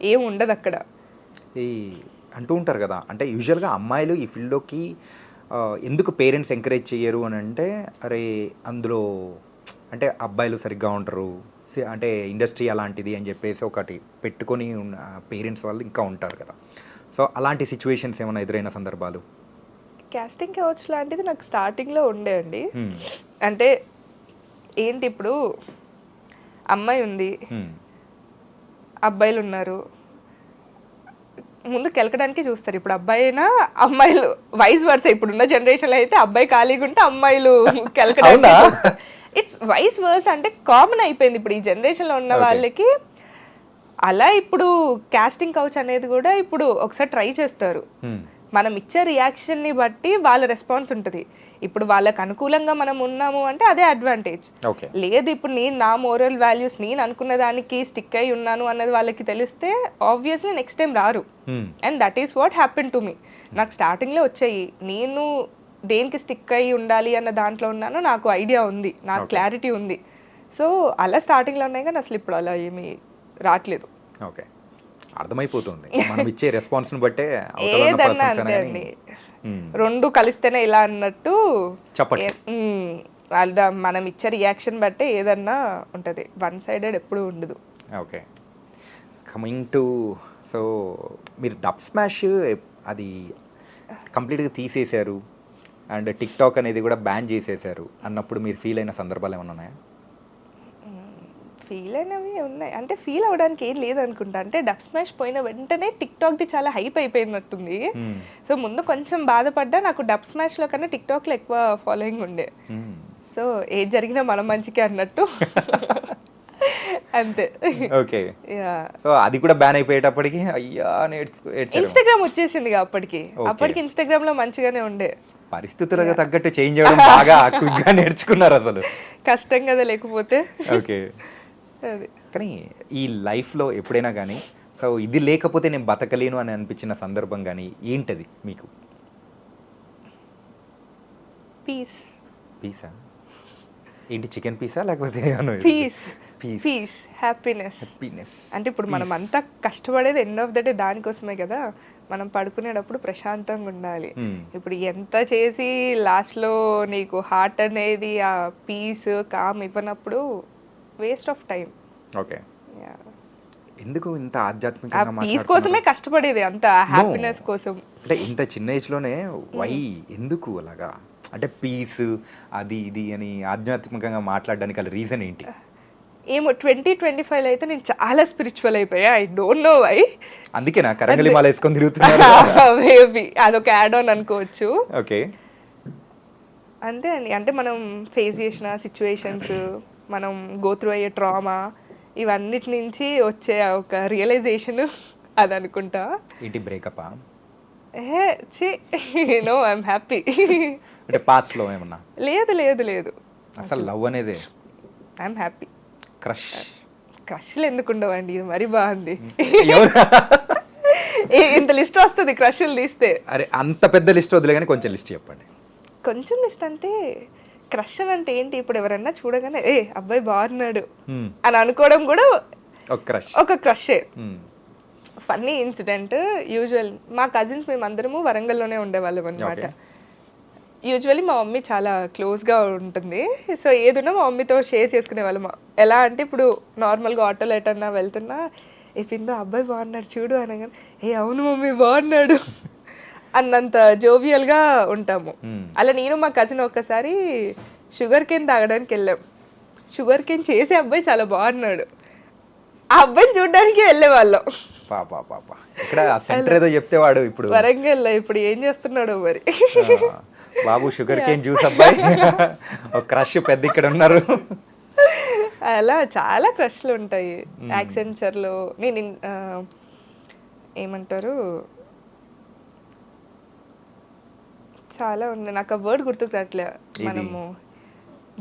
ఏం ఉండదు అక్కడ. ఈ అంటూ ఉంటారు కదా, అంటే యూజువల్గా అమ్మాయిలు ఈ ఫీల్డ్లోకి ఎందుకు పేరెంట్స్ ఎంకరేజ్ చేయరు అని అంటే, అరే అందులో అంటే అబ్బాయిలు సరిగ్గా ఉంటారు, అంటే ఇండస్ట్రీ అలాంటిది అని చెప్పేసి ఒకటి పెట్టుకొని ఉన్న పేరెంట్స్ వాళ్ళు ఇంకా ఉంటారు కదా. సో అలాంటి సిచ్యువేషన్స్ ఏమైనా ఎదురైన సందర్భాలు? కాస్టింగ్ కౌచ్ లాంటిది నాకు స్టార్టింగ్లో ఉండే అండి. అంటే ఏంటి, ఇప్పుడు అమ్మాయి ఉంది, అబ్బాయిలు ఉన్నారు, ముందు కెలకడానికి చూస్తారు. ఇప్పుడు అబ్బాయి అయినా అమ్మాయిలు వైస్ వర్స. ఇప్పుడున్న జనరేషన్లో అయితే అబ్బాయి ఖాళీగా ఉంటే అమ్మాయిలు కెలకడానికి చూస్తారు. ఇట్స్ వైస్ వర్స్, అంటే కామన్ అయిపోయింది ఇప్పుడు ఈ జనరేషన్లో ఉన్న వాళ్ళకి. అలా ఇప్పుడు కాస్టింగ్ కౌచ్ అనేది కూడా ఇప్పుడు ఒకసారి ట్రై చేస్తారు. మనం ఇచ్చే రియాక్షన్ని బట్టి వాళ్ళ రెస్పాన్స్ ఉంటుంది. ఇప్పుడు వాళ్ళకి అనుకూలంగా మనం ఉన్నాము అంటే అదే అడ్వాంటేజ్. లేదు ఇప్పుడు నేను నా మోరల్ వాల్యూస్ నేను అనుకున్న దానికి స్టిక్ అయి ఉన్నాను అన్నది వాళ్ళకి తెలిస్తే ఆబ్వియస్లీ నెక్స్ట్ టైం రారు. And that is what happen to me. నాకు స్టార్టింగ్లో వచ్చాయి, నేను దేనికి స్టిక్ అయి ఉండాలి అన్న దాంట్లో ఉన్నాను, నాకు ఐడియా ఉంది, నాకు క్లారిటీ ఉంది. సో అలా స్టార్టింగ్లో ఉన్నాయి, కానీ అసలు ఇప్పుడు అలా ఏమీ రావట్లేదు. ఓకే, అర్థమైపోతుంది మనం ఇచ్చే రెస్పాన్స్ని బట్టే. ఏదన్నా అంతే అండి, రెండు కలిస్తేనే ఇలా అన్నట్టు మనం ఇచ్చే రియాక్షన్ బట్టే ఏదన్నా ఉంటుంది, వన్ సైడెడ్ ఎప్పుడు ఉండదు. ఓకే, కమింగ్ టు సో మీరు డబ్ స్మాష్ అది కంప్లీట్గా తీసేశారు అండ్ టిక్ టాక్ అనేది కూడా బ్యాన్ చేసేసారు అన్నప్పుడు మీరు ఫీల్ అయిన సందర్భాలు ఏమైనా ఉన్నాయా? ఫీల్ అయినవి ఉన్నాయి, అంటే ఫీల్ అవ్వడానికి ఏం లేదనుకుంటా. అంటే డబ్ స్మాష్ పోయిన వెంటనే టిక్ టాక్ది చాలా హైప్ అయిపోయినట్టుంది. సో ముందు కొంచెం బాధపడ్డా, నాకు డబ్ స్మాష్లో కన్నా టిక్ టాక్లో ఎక్కువ ఫాలోయింగ్ ఉండే. సో ఏది జరిగినా మన మంచికే అన్నట్టు అంతే. ఓకే, సో అది కూడా బ్యాన్ అయిపోయేటప్పటికి అయ్యా ఇన్స్టాగ్రామ్ వచ్చేసింది అప్పటికి ఇన్స్టాగ్రామ్ లో మంచిగానే ఉండే. పరిస్థితులకు తగ్గట్టు చేంజ్ అవ్వడం బాగా క్విక్గా నేర్చుకున్నారు అసలు. కష్టం కదా లేకపోతే. ఓకే, కానీ ఈ లైఫ్లో ఎప్పుడైనా కానీ సో ఇది లేకపోతే నేను బతకలేను అని అనిపించిన సందర్భం కానీ ఏంటది మీకు? పీస్. పీసా ఏంటి, చికెన్ పీసా లేకపోతే పీస్, హ్యాపీనెస్. అంటే ఇప్పుడు మనం అంతా కష్టపడేది ఎండ్ ఆఫ్ ద డే దానికోసమే కదా. మనం పడుకునేటప్పుడు ప్రశాంతంగా ఉండాలి. ఇప్పుడు ఎంత చేసి లాస్ట్లో నీకు హార్ట్ అనేది ఆ పీస్ కామ్ ఇవ్వనప్పుడు వేస్ట్ ఆఫ్ టైం. ఓకే, ఎందుకు ఇంత ఆధ్యాత్మికంగా పీస్ కోసమే కష్టపడేది, అంత హ్యాపీనెస్ కోసం. అంటే ఇంత చిన్న ఏజ్ లోనే వై ఎందుకు అలాగా, అంటే పీస్ అది ఇది అని ఆధ్యాత్మికంగా మాట్లాడడానికి అలా రీజన్ ఏంటి? ఏమో 2025 అయితే నేను చాలా స్పిరిచువల్ అయిపోయా. I don't know why. అందుకేనా కరంగలి మాల వేసుకొని తిరుగుతున్నారు? మేబీ అదొక యాడ్ ఆన్ అనుకోవచ్చు. ఓకే, అంతే అండి. అంటే మనం ఫేస్ చేసిన సిచ్యువేషన్స్, మనం గో త్రూ అయ్యే ట్రామా, ఇవన్నిటి నుంచి వచ్చే ఒక రియలైజేషన్ అది అనుకుంటా. ఏంటి బ్రేకప్? No, I'm happy. అంటే పాస్ట్ లో ఏమన్నా? లేదు లేదు లేదు, అసలు లవ్ అనేది ఐఎమ్ హ్యాపీ. క్రష్లు ఎందుకు ఉండవండి, ఇది మరీ బాగుంది. ఇంత లిస్ట్ వస్తుంది క్రష్లు తీస్తే. అరే అంత పెద్ద లిస్ట్ వదిలే కానీ కొంచెం లిస్ట్ చెప్పండి. కొంచెం లిస్ట్ అంటే క్రష్ అంటే ఏంటి, ఇప్పుడు ఎవరన్నా చూడగానే ఏ అబ్బాయి బాగున్నాడు అని అనుకోవడం కూడా ఒక క్రషే. ఫన్నీ ఇన్సిడెంట్, యూజువల్ మా కజిన్స్ మేమందరము వరంగల్లోనే ఉండేవాళ్ళం అనమాట. యూజువల్లీ మా మమ్మీ చాలా క్లోజ్గా ఉంటుంది. సో ఏదున్నా మా మమ్మీతో షేర్ చేసుకునే వాళ్ళం. ఎలా అంటే ఇప్పుడు నార్మల్గా ఆటోలో ఎటన్నా వెళ్తున్నా, ఏ పిందో అబ్బాయి బాగున్నాడు చూడు అనగానే ఏ అవును మమ్మీ బాగున్నాడు అన్నంత జోవియల్గా ఉంటాము. అలా నేను మా కజిన్ ఒక్కసారి షుగర్ కేన్ తాగడానికి వెళ్ళాం. షుగర్ కేన్ చేసే అబ్బాయి చాలా బాగున్నాడు, ఆ అబ్బాయిని చూడడానికి వెళ్ళేవాళ్ళం. పాప పాప ఇక్కడ సెంటర్ ఏదో చెప్తే వాడు ఇప్పుడు వరంగల్ ఇప్పుడు ఏం చేస్తున్నాడో మరి. బాబు షుగర్ కేన్ జ్యూస్ అబ్బాయి ఒక క్రష్ పెద్ద ఇక్కడ ఉన్నారు. అలా చాలా క్రష్లు ఉంటాయి. యాక్సెంచర్లో నేను ఏమంటారు చాలా ఉన్నాయి, నాకు ఆ వర్డ్ గుర్తుకు రావట్లే. మనము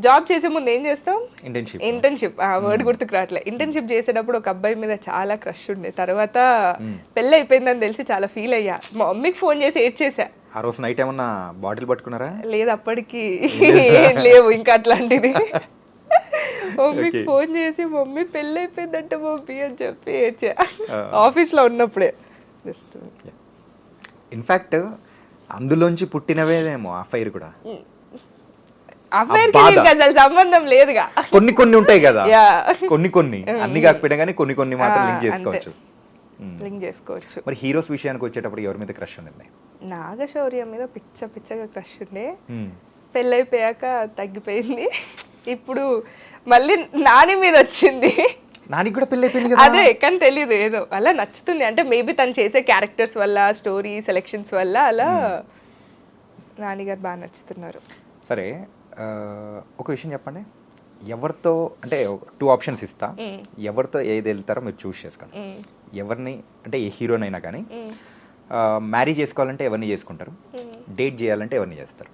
జాబ్ చేసే ముందు ఏం చేస్తాం, ఇంటర్న్షిప్. ఆ వర్డ్ గుర్తుకు రావట్లే. ఇంటర్న్షిప్ చేసేటప్పుడు ఒక అబ్బాయి మీద చాలా క్రష్ ఉండే, తర్వాత పెళ్ళి అయిపోయిందని తెలిసి చాలా ఫీల్ అయ్యా. మా మమ్మీకి ఫోన్ చేసి ఏడ్చేసా. ఆ రోజు నైట్ ఏమన్నా బాటిల్ పట్టుకున్నారా? లేదు, అప్పటికి ఏం లేవు ఇంకా అట్లాంటిది. మమ్మీకి ఫోన్ చేసి మమ్మీ పెళ్ళి అయిపోయిందంటే మమ్మీ అని చెప్పి ఏడ్చా, ఆఫీస్లో ఉన్నప్పుడే. జస్ట్ ఇన్ఫాక్ట్ అందులోంచి పుట్టినవేమో ఆ ఫైర్ కూడా. అబ్బాయికి అసలు సంబంధం లేదుగా, కొన్ని ఉంటాయి కదా, కొన్ని అన్ని కాకపోయినా కానీ కొన్ని మాత్రం లింక్ చేసుకోవచ్చు. లింక్ చేసుకోవచ్చు. మరి హీరోస్ విషయానికి వచ్చేటప్పుడు ఎవరి మీద క్రష్ ఉండింది? నాగశౌర్య మీద పిచ్చగా క్రష్ ఉండే, పెళ్ళైపోయాక తగ్గిపోయింది. ఇప్పుడు మళ్ళీ నాని మీద వచ్చింది. నాని కూడా పెళ్ళి అయిపోయింది కదా. అదే కానీ తెలీదు, ఏదో అలా నచ్చుతుంది. అంటే మేబీ తను చేసే క్యారెక్టర్స్ వల్ల, స్టోరీ సెలెక్షన్స్ వల్ల అలా నాని గారు బాగా నచ్చుతున్నారు. సరే, ఒక విషయం చెప్పండి, ఎవరితో అంటే 2 ఆప్షన్స్ ఇస్తా, ఎవరితో ఏది వెళ్తారో మీరు చూస్ చేసుకోండి. ఎవరిని అంటే ఏ హీరోనైనా కానీ మ్యారేజ్ చేసుకోవాలంటే ఎవరిని చేసుకుంటారు, డేట్ చేయాలంటే ఎవరిని చేస్తారు?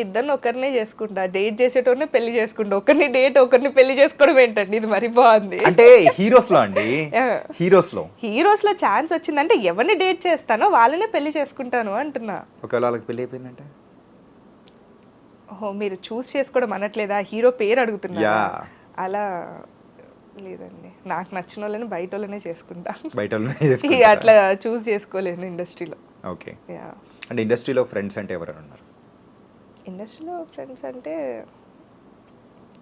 ఇద్దరిని ఒకరినే చేసుకుంటా. డేట్ చేసేటోనే పెళ్లి చేసుకుంటా. ఒకరిని డేట్ ఒకరిని పెళ్లి చేసుకోవడం ఏంటండి, ఇది మరి బాగుంది. అంటే హీరోస్ లో అండి, హీరోస్ లో ఛాన్స్ వచ్చిందంటే ఎవరిని డేట్ చేస్తానో వాళ్ళనే పెళ్లి చేసుకుంటాను అంటున్నా. ఒకవేళ వాళ్ళకి పెళ్లి అయిపోయిందంటే? ఓహో, మీరు చూస్ చేసుకోవడం అనట్లేదా, హీరో పేరు అడుగుతున్నా. అలా లేదండి, నాకు నచ్చిన వాళ్ళని బయట వాళ్ళనే చేసుకుంటా. అట్లా చూస్ చేసుకోలేను ఇండస్ట్రీలో. ఓకే. అంటే ఇండస్ట్రీలో ఫ్రెండ్స్ అంటే ఎవరైనా ఉన్నారు? ఇండస్ట్రీలో ఫ్రెండ్స్ అంటే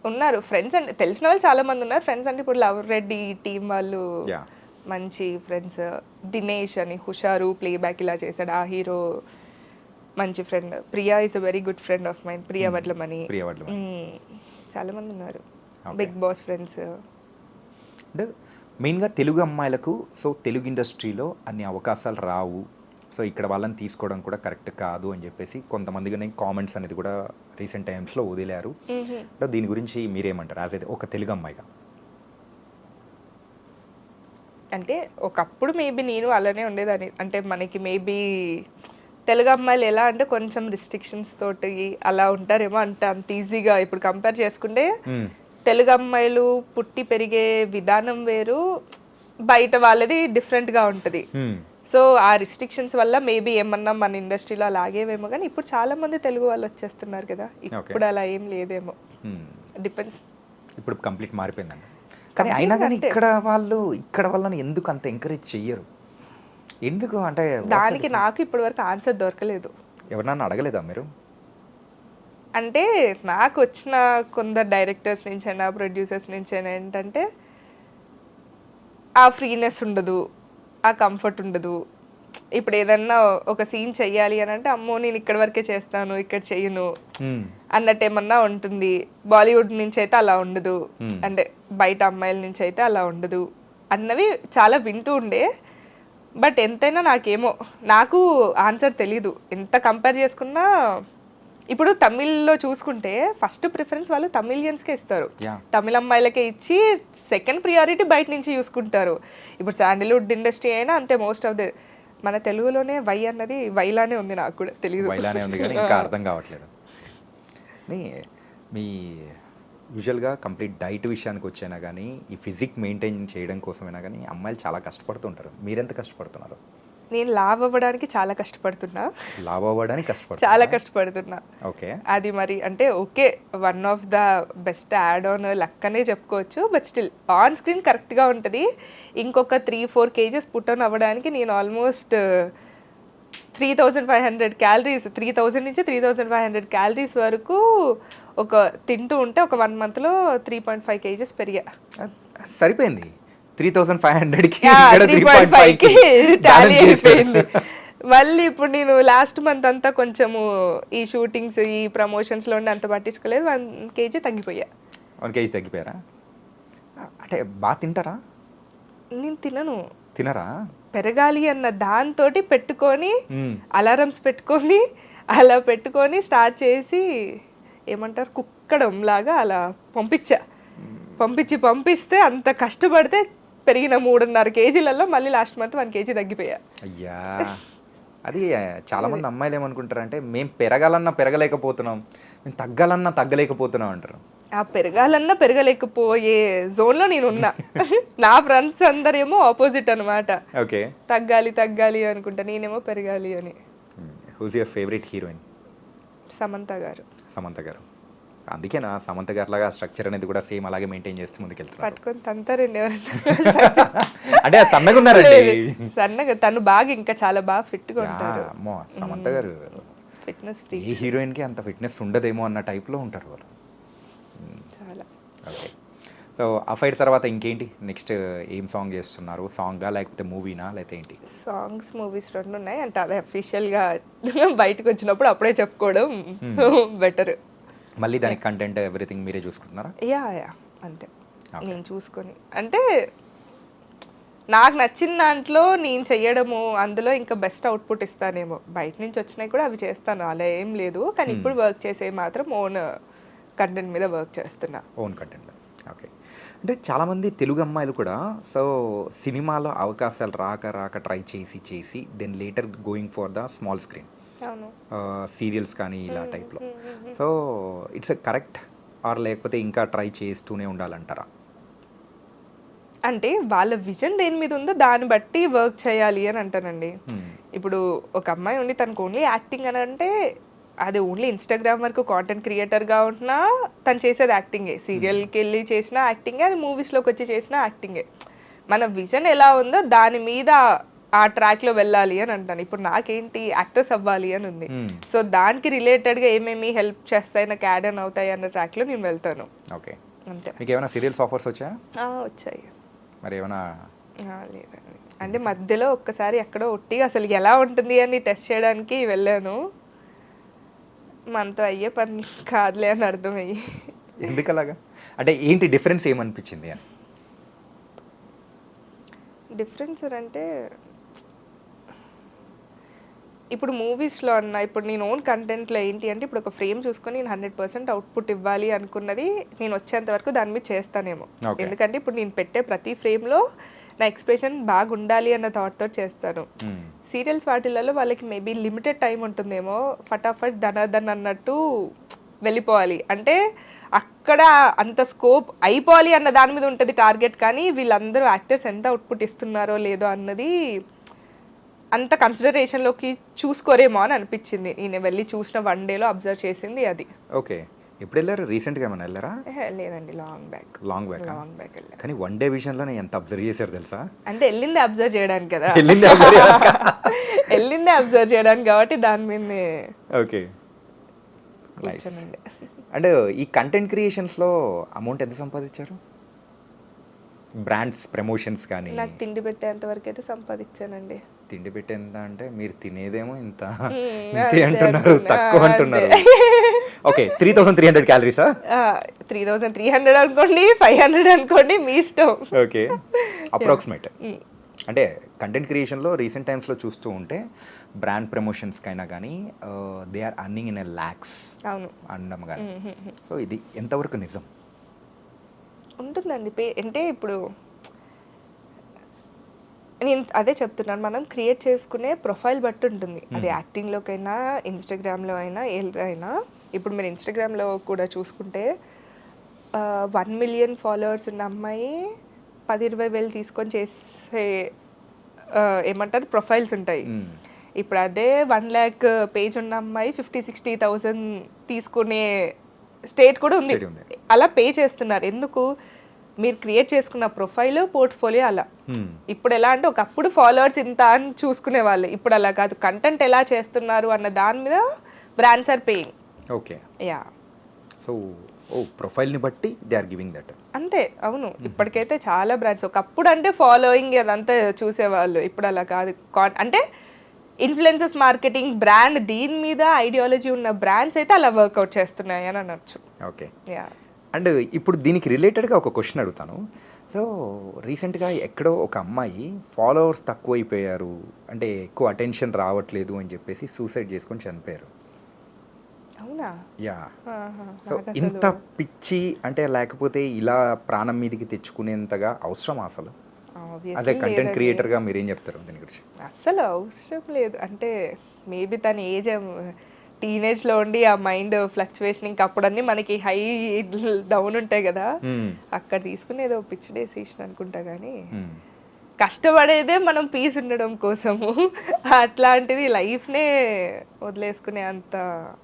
ఉన్నారు. ఫ్రెండ్స్ అంటే తెలిసిన వాళ్ళు చాలా మంది ఉన్నారు. ఫ్రెండ్స్ అంటే ఇప్పుడు లవ్ రెడ్డి టీం వాళ్ళు మంచి ఫ్రెండ్స్. దినేష్ అని హుషారు ప్లేబ్యాక్ ఇలా చేశాడు, ఆ హీరో మంచి friend. Priya is a very good friend of mine, Priya Vadlamani. చాలా మంది ఉన్నారు బిగ్ బాస్ ఫ్రెండ్స్. మెయిన్గా తెలుగు అమ్మాయిలకు సో తెలుగు ఇండస్ట్రీలో అన్ని అవకాశాలు రావు, సో ఇక్కడ వాళ్ళని తీసుకోవడం కూడా కరెక్ట్ కాదు అని చెప్పేసి కొంతమందిగా కామెంట్స్ అనేది కూడా రీసెంట్ టైమ్స్లో వదిలారు. దీని గురించి మీరేమంటారు యాజ్ అయితే ఒక తెలుగు అమ్మాయిగా? అంటే ఒకప్పుడు మేబీ నేను అలానే ఉండేదాన్ని. అంటే మనకి మేబీ తెలుగు అమ్మాయిలు ఎలా అంటే కొంచెం రిస్ట్రిక్షన్స్ తోటి అలా ఉంటారేమో, అంటే అంత ఈజీగా ఇప్పుడు కంపేర్ చేసుకుంటే తెలుగు అమ్మాయిలు పుట్టి పెరిగే విధానం వేరు, బయట వాళ్ళది డిఫరెంట్గా ఉంటుంది. సో ఆ రిస్ట్రిక్షన్స్ వల్ల మేబీ ఏమన్నా మన ఇండస్ట్రీలో అలాగేవేమో, కానీ ఇప్పుడు చాలా మంది తెలుగు వాళ్ళు వచ్చేస్తున్నారు కదా, ఇప్పుడు అలా ఏం లేదేమో. డిపెండ్స్. ఇప్పుడు కంప్లీట్ మారిపోయిందండి. కానీ అయినా కానీ ఇక్కడ వాళ్ళని ఎందుకు అంత ఎంకరేజ్ చెయ్యరు? ఎందుకు అంటే దానికి నాకు ఇప్పటి వరకు ఆన్సర్ దొరకలేదు. ఎవరన్నా అడగలేదా మీరు? అంటే నాకు వచ్చిన కొందరు డైరెక్టర్స్ నుంచి అయినా ప్రొడ్యూసర్స్ నుంచి అయినా ఏంటంటే ఆ ఫ్రీనెస్ ఉండదు, ఆ కంఫర్ట్ ఉండదు. ఇప్పుడు ఏదన్నా ఒక సీన్ చెయ్యాలి అని అంటే అమ్మో నేను ఇక్కడ వరకే చేస్తాను, ఇక్కడ చెయ్యను అన్నట్టు ఏమన్నా ఉంటుంది. బాలీవుడ్ నుంచి అయితే అలా ఉండదు, అంటే బయట అమ్మాయిల నుంచి అయితే అలా ఉండదు అన్నవి చాలా వింటూ ఉండే. బట్ ఎంతైనా నాకు ఆన్సర్ తెలీదు. ఎంత కంపేర్ చేసుకున్నా ఇప్పుడు తమిళ్లో చూసుకుంటే ఫస్ట్ ప్రిఫరెన్స్ వాళ్ళు తమిళియన్స్కే ఇస్తారు, తమిళ అమ్మాయిలకే ఇచ్చి సెకండ్ ప్రియారిటీ బయట నుంచి చూసుకుంటారు. ఇప్పుడు శాండిల్వుడ్ ఇండస్ట్రీ అయినా అంతే. మోస్ట్ ఆఫ్ ది మన తెలుగులోనే వై అన్నది వైలానే ఉంది, నాకు కూడా తెలియదు, వైలానే ఉంది కానీ ఇంకా అర్థం కావట్లేదు. మీ యూజువల్గా కంప్లీట్ డైట్ విషయానికి వచ్చైనా కానీ ఈ ఫిజిక్ మెయింటైన్ చేయడం కోసమైనా కానీ అమ్మాయిలు చాలా కష్టపడుతుంటారు. మీరెంత కష్టపడుతున్నారు? నేను లావ్ అవ్వడానికి చాలా కష్టపడుతున్నా. చాలా కష్టపడుతున్నా. ఓకే, అది మరి అంటే okay, one of the best add on luck అనే చెప్పుకోవచ్చు. బట్ స్టిల్ ఆన్ స్క్రీన్ కరెక్ట్గా ఉంటుంది. ఇంకొక 3-4 kgs పుట్ ఆన్ అవ్వడానికి నేను ఆల్మోస్ట్ 3,500 క్యాలరీస్, 3,000 నుంచి 3,500 క్యాలరీస్ వరకు ఒక తింటూ ఉంటే ఒక 1 monthలో 3.5 kgs పెరిగా. సరిపోయింది. 3,500కి టాలీ అయిపోయింది. మళ్ళీ ఇప్పుడు నేను లాస్ట్ మంత్ అంతా కొంచెము ఈ షూటింగ్స్ ఈ ప్రమోషన్స్లో ఉండి అంత పట్టించుకోలేదు. 1 kg తగ్గిపోయా. 1 kg తగ్గిపోయారా? అంటే బాగా తింటారా? నేను తినను. తినరా? పెరగాలి అన్న దాంతోటి పెట్టుకొని అలారమ్స్ పెట్టుకొని అలా పెట్టుకొని స్టార్ట్ చేసి ఏమంటారు కుక్కడం లాగా అలా పంపిస్తే అంత కష్టపడితే పెరిగిన 3.5 కేజీలలో మళ్ళీ లాస్ట్ మంత్ 1 కేజీ తగ్గిపోయా. అయ్యా, అది చాలా మంది అమ్మాయిలు ఏమనుకుంటారంటే మేము పెరగాలన్నా పెరగలేకపోతున్నాం, మేము తగ్గాలన్నా తగ్గలేకపోతున్నాం అంటారు. ఆ పెరగాలన్నా పెరగలేకపోయే జోన్లో నేను ఉన్నా. నా ఫ్రెండ్స్ అందరేమో ఆపోజిట్ అనమాట. ఓకే, తగ్గాలి అనుకుంటా, నేనేమో పెరగాలి అని. Who's your favourite heroine? Samantha గారు. సమంత గారు. అందుకేనా సమంత గారు లాగా స్ట్రక్చర్ అనేది కూడా సేమ్ అలాగే మెయింటైన్ చేస్తూ ముందుకెళ్తున్నారు? పట్టుకొని తంతారండి ఎవరన్నా. అంటే సన్నగా ఉన్నారండి. సన్నగా, తను బాగా ఇంకా చాలా బాగా ఫిట్ గా ఉంటారు. అమ్మో, సమంత గారు ఫిట్నెస్ ఫ్రీ. ఏ హీరోయిన్ కి అంత ఫిట్నెస్ ఉండదేమో అన్న టైప్ లో ఉంటారు వాళ్ళు. చాలా. ఓకే, సో అఫైర్ తర్వాత ఇంకేంటి నెక్స్ట్? ఏం సాంగ్ చేస్తున్నారు? సాంగా లేకపోతే మూవీనా లేకపోతే ఏంటి? సాంగ్స్ మూవీస్ 2 ఉన్నాయి. అంటే అదే అఫీషియల్ గా బయటకు వచ్చినప్పుడు అప్పుడే చెప్పుకోవడం బెటర్. మళ్ళీ దానికి కంటెంట్ ఎవ్రీథింగ్ మీరే చూసుకుంటున్నారా? యా అంతే, నేను చూసుకొని. అంటే నాకు నచ్చిన దాంట్లో నేను చెయ్యడము, అందులో ఇంకా బెస్ట్ అవుట్పుట్ ఇస్తానేమో. బయట నుంచి వచ్చినాయి కూడా అవి చేస్తాను, అలా ఏం లేదు. కానీ ఇప్పుడు వర్క్ చేసే మాత్రం ఓన్ కంటెంట్ మీద వర్క్ చేస్తున్నా. Own content. ఓకే, అంటే చాలామంది తెలుగు అమ్మాయిలు కూడా సో సినిమాలో అవకాశాలు రాక ట్రై చేసి then later going for the small screen, serials కానీ ఇలా టైప్లో. So it's a correct or లేకపోతే ఇంకా ట్రై చేస్తూనే ఉండాలంటారా? అంటే వాళ్ళ విజన్ దేని మీద ఉందో దాన్ని బట్టి వర్క్ చేయాలి అని అంటానండి. ఇప్పుడు ఒక అమ్మాయి ఉండి తనకు ఓన్లీ యాక్టింగ్ అని అంటే అది ఓన్లీ ఇన్స్టాగ్రామ్ వరకు కాంటెంట్ క్రియేటర్గా ఉంటున్నా తను చేసేది యాక్టింగే. సీరియల్కి వెళ్ళి చేసిన యాక్టింగే, అది మూవీస్లోకి వచ్చి చేసిన యాక్టింగే. మన విజన్ ఎలా ఉందో దాని మీద ఆ ట్రాక్లో వెళ్ళాలి అని అంటాను. ఇప్పుడు నాకేంటి యాక్టర్స్ అవ్వాలి అని ఉంది. సో దానికి రిలేటెడ్గా ఏమేమి హెల్ప్ చేస్తాయి, నాకు యాడ్ ఆన్ అవుతాయి అన్న ట్రాక్లో నేను వెళ్తాను. ఓకే, అంతే. మీకు ఏమైనా సీరియల్స్ ఆఫర్స్ వచ్చా? వచ్చాయి. మరి ఏమైనా? లేదండి, అంటే మధ్యలో ఒక్కసారి ఎక్కడో ఒట్టి అసలు ఎలా ఉంటుంది అని టెస్ట్ చేయడానికి వెళ్ళాను. మనతో అయ్యే పని కాదులే అని అర్థమయ్యి. ఎందుకు అలాగా? అంటే ఏంటి డిఫరెన్స్ ఏమనిపించింది అని? డిఫరెన్స్ అంటే ఇప్పుడు మూవీస్లో అన్న, ఇప్పుడు నేను ఓన్ కంటెంట్లో ఏంటి అంటే ఇప్పుడు ఒక ఫ్రేమ్ చూసుకొని నేను 100% అవుట్పుట్ ఇవ్వాలి అనుకున్నది నేను వచ్చేంత వరకు దాని మీద చేస్తానేమో. ఎందుకంటే ఇప్పుడు నేను పెట్టే ప్రతి ఫ్రేమ్లో నా ఎక్స్ప్రెషన్ బాగా ఉండాలి అన్న థాట్తో చేస్తాను. సీరియల్స్ వాటిలలో వాళ్ళకి మేబీ లిమిటెడ్ టైం ఉంటుందేమో, ఫటాఫట్ ధనాధన్ అన్నట్టు వెళ్ళిపోవాలి. అంటే అక్కడ అంత స్కోప్ అయిపోవాలి అన్న దాని మీద ఉంటుంది టార్గెట్. కానీ వీళ్ళందరూ యాక్టర్స్ ఎంత అవుట్పుట్ ఇస్తున్నారో లేదో అన్నది అంత కన్సిడరేషన్లోకి చూసుకోరేమో అని అనిపించింది. నేను వెళ్ళి చూసిన 1 డేలో అబ్జర్వ్ చేసింది అది. ఓకే, ఎప్పుడు వెళ్ళారు? రీసెంట్గా ఏమైనా వెళ్ళారా? లేదండి, లాంగ్ బ్యాక్ వెళ్ళాను. కానీ 1 డే విషయంలో ఎంత అబ్జర్వ్ చేశారు తెలుసా? అంటే వెళ్ళింది అబ్జర్వ్ చేయడానికి కదా, వెళ్ళింది అబ్జర్వ్ చేయడానికి కాబట్టి దాని మీదనే. ఓకే, అంటే ఈ కంటెంట్ క్రియేషన్స్లో అమౌంట్ ఎంత సంపాదించారు? బ్రాండ్స్ ప్రమోషన్స్ కానీ? నాకు తిండి పెట్టేంత వరకు అయితే సంపాదించానండి. తిండి పెట్టేంత అంటే మీరు తినేదేమో ఇంత ఇంతే అంటున్నారు, తక్కువ అంటున్నారు. ఓకే, 3300 క్యాలరీసా? 3300 అనుకోండి, 500 అనుకోండి, మీ ఇష్టం. Okay, approximate. అంటే కంటెంట్ క్రియేషన్లో రీసెంట్ టైమ్స్లో చూస్తూ ఉంటే బ్రాండ్ ప్రమోషన్స్కైనా కానీ they are earning in lakhs అనడం కానీ. సో ఇది ఎంతవరకు నిజం ఉంటుందండి? అంటే ఇప్పుడు నేను అదే చెప్తున్నాను, మనం క్రియేట్ చేసుకునే ప్రొఫైల్ బట్టి ఉంటుంది. అది యాక్టింగ్లోకైనా ఇన్స్టాగ్రామ్లో అయినా ఏదైనా. ఇప్పుడు మీరు ఇన్స్టాగ్రామ్లో కూడా చూసుకుంటే 1 మిలియన్ ఫాలోవర్స్ ఉన్న అమ్మాయి 10-20 వేలు తీసుకొని చేసే ఏమంటారు ప్రొఫైల్స్ ఉంటాయి. ఇప్పుడు అదే 1 lakh పేజ్ ఉన్న అమ్మాయి 50-60,000 తీసుకునే స్టేట్ కూడా ఉంది. అలా పే చేస్తున్నారు. ఎందుకు? మీరు క్రియేట్ చేసుకున్న ప్రొఫైల్, పోర్ట్ఫోలియో అలా. ఇప్పుడు ఎలా అంటే ఒకప్పుడు ఫాలోవర్స్ ఇంత అని చూసుకునే వాళ్ళు, ఇప్పుడు అలా కాదు. కంటెంట్ ఎలా చేస్తున్నారు అన్న దాని మీద brands are paying. Okay, ya. So ప్రొఫైల్ని బట్టి దే ఆర్ గివింగ్ దట్. అంతే, అవును. ఇప్పటికైతే చాలా బ్రాండ్స్, ఒకప్పుడు అంటే ఫాలోయింగ్ అదంతా చూసేవాళ్ళు, ఇప్పుడు అలా కాదు. అంటే ఇన్ఫ్లుయెన్సర్స్ మార్కెటింగ్ బ్రాండ్ దీని మీద ఐడియాలజీ ఉన్న బ్రాండ్స్ అయితే అలా వర్కౌట్ చేస్తున్నాయి అని అనొచ్చు. Okay, yeah. అండ్ ఇప్పుడు దీనికి రిలేటెడ్గా ఒక క్వశ్చన్ అడుగుతాను. సో రీసెంట్గా ఎక్కడో ఒక అమ్మాయి ఫాలోవర్స్ తక్కువైపోయారు, అంటే ఎక్కువ అటెన్షన్ రావట్లేదు అని చెప్పేసి సూసైడ్ చేసుకొని చనిపోయారు. అవునా? యా. ఆహా, సో నాకు అసలు- ఇంత పిచ్చి అంటే లేకపోతే ఇలా ప్రాణం మీదకి తెచ్చుకునేంతగా అవసరం అసలు? Obviously అదే కంటెంట్ లేదండి. క్రియేటర్గా మీరేం చెప్తారు దీని గురించి? అస్సలు అవసరం లేదు. అంటే మేబీ తన ఏజ్ టీనేజ్లో ఉండి ఆ మైండ్ ఫ్లక్చువేషన్ ఇంకా అప్పుడన్నీ మనకి హై డౌన్ ఉంటాయి కదా, అక్కడ తీసుకుని ఏదో పిచ్చి డెసిషన్ అనుకుంటా. కానీ కష్టపడేదే మనం పీస్ ఉండడం కోసము, అట్లాంటిది లైఫ్నే వదిలేసుకునే అంత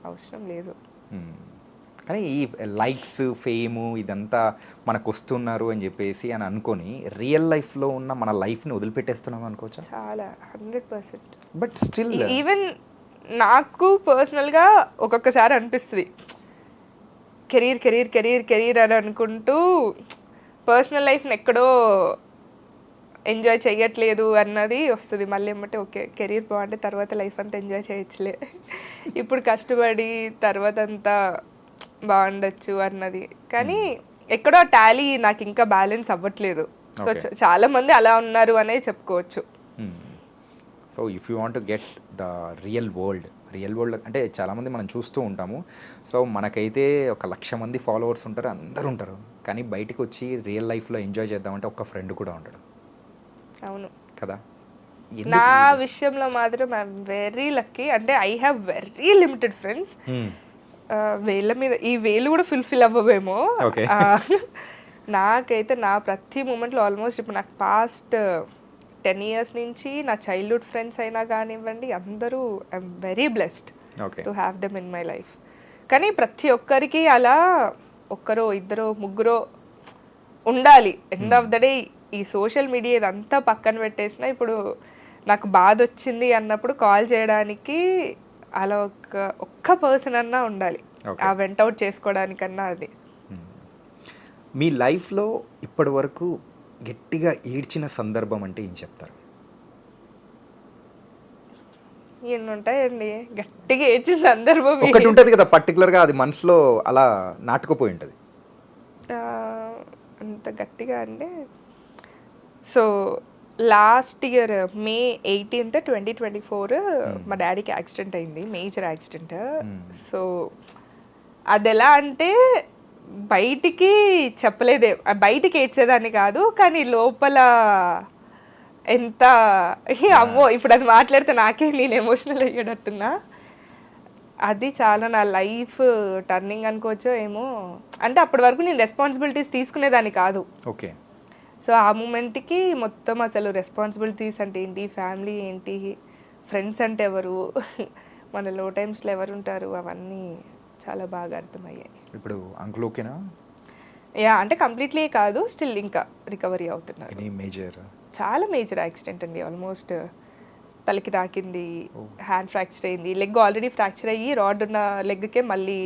అవసరం లేదు. కానీ ఈ లైక్స్ ఫేము ఇదంతా మనకు వస్తున్నారు అని చెప్పేసి అని అనుకొని రియల్ లైఫ్లో ఉన్న మన లైఫ్ని వదిలిపెట్టేస్తున్నాం అనుకోవచ్చా? చాలా 100%. బట్ స్టిల్ ఈవెన్ నాకు పర్సనల్గా ఒక్కొక్కసారి అనిపిస్తుంది కెరీర్ కెరీర్ కెరీర్ కెరీర్ అని అనుకుంటూ పర్సనల్ లైఫ్ని ఎక్కడో ఎంజాయ్ చేయట్లేదు అన్నది వస్తుంది. మళ్ళీ ఏమంటే ఓకే కెరీర్ బాగుంటే తర్వాత లైఫ్ అంతా ఎంజాయ్ చేయొచ్చులే, ఇప్పుడు కష్టపడి తర్వాత అంతా బాగుండొచ్చు అన్నది. కానీ ఎక్కడో టాలీ నాకు ఇంకా బ్యాలెన్స్ అవ్వట్లేదు. సో చాలా మంది అలా ఉన్నారు అనే చెప్పుకోవచ్చు. So if you want to get the real world అంటే చాలామంది మనం చూస్తూ ఉంటాము. సో మనకైతే 1,00,000 మంది ఫాలోవర్స్ ఉంటారు, అందరూ ఉంటారు. కానీ బయటకు వచ్చి రియల్ లైఫ్లో ఎంజాయ్ చేద్దామంటే ఒక్క ఫ్రెండ్ కూడా ఉంటాడు. అవును కదా. నా విషయంలో మాత్రం ఐఎమ్ వెరీ లక్కీ. అంటే I have very limited friends. వేళ్ళ మీద ఈ వేలు కూడా ఫుల్ఫిల్ అవ్వవేమో. నాకైతే నా ప్రతి మూమెంట్లో ఆల్మోస్ట్ ఇప్పుడు నాకు పాస్ట్ 10 years నుంచి నా చైల్డ్హుడ్ ఫ్రెండ్స్ అయినా కానివ్వండి, అందరూ I'm very blessed to have them in my life. కానీ ప్రతి ఒక్కరికి అలా ఒక్కరో ఇద్దరో ముగ్గురో ఉండాలి. ఎండ్ ఆఫ్ ద డే ఈ సోషల్ మీడియా ఇదంతా పక్కన పెట్టేసిన ఇప్పుడు నాకు బాధ వచ్చింది అన్నప్పుడు కాల్ చేయడానికి అలా ఒక్క పర్సన్ అన్నా ఉండాలి, ఆ వెంట అవుట్ చేసుకోవడానికన్నా. అది మీ లైఫ్లో ఇప్పటి వరకు గట్టిగా ఏడ్చిన సందర్భం అంటే ఏం చెప్తారు? ఎన్ని ఉంటాయండి గట్టిగా ఏడ్చిన సందర్భం. ఒకటి ఉంటుంది కదా పర్టికులర్గా, అది మనసులో అలా నాటుకుపోయి ఉంటుంది. అంత గట్టిగా అంటే so last year May 18th 2024 మా డాడీకి యాక్సిడెంట్ అయింది, మేజర్ యాక్సిడెంట్. సో అది ఎలా అంటే బయటికి చెప్పలేదే, బయటికి ఏడ్చేదాన్ని కాదు, కానీ లోపల ఎంత అమ్మో ఇప్పుడు అది మాట్లాడితే నాకే నేను ఎమోషనల్ అయ్యేటట్టున్నా. అది చాలా నా లైఫ్ టర్నింగ్ అనుకోవచ్చో ఏమో. అంటే అప్పటి వరకు నేను రెస్పాన్సిబిలిటీస్ తీసుకునేదాన్ని కాదు. ఓకే. సో ఆ మూమెంట్కి మొత్తం అసలు రెస్పాన్సిబిలిటీస్ అంటే ఏంటి, ఫ్యామిలీ ఏంటి, ఫ్రెండ్స్ అంటే ఎవరు, మన లో టైమ్స్లో ఎవరు ఉంటారు, అవన్నీ చాలా బాగా అర్థమయ్యాయి. ఇప్పుడు అంకుల్ ఓకేనా? యా, అంటే కంప్లీట్లీ కాదు, స్టిల్ ఇంకా రికవరీ అవుతున్నారు. మేజర్? చాలా మేజర్ యాక్సిడెంట్ అండి. ఆల్మోస్ట్ తలకి తాకింది, హ్యాండ్ ఫ్రాక్చర్ అయింది, లెగ్ ఆల్రెడీ ఫ్రాక్చర్ అయ్యి రాడ్ ఉన్న లెగ్కే మళ్ళీ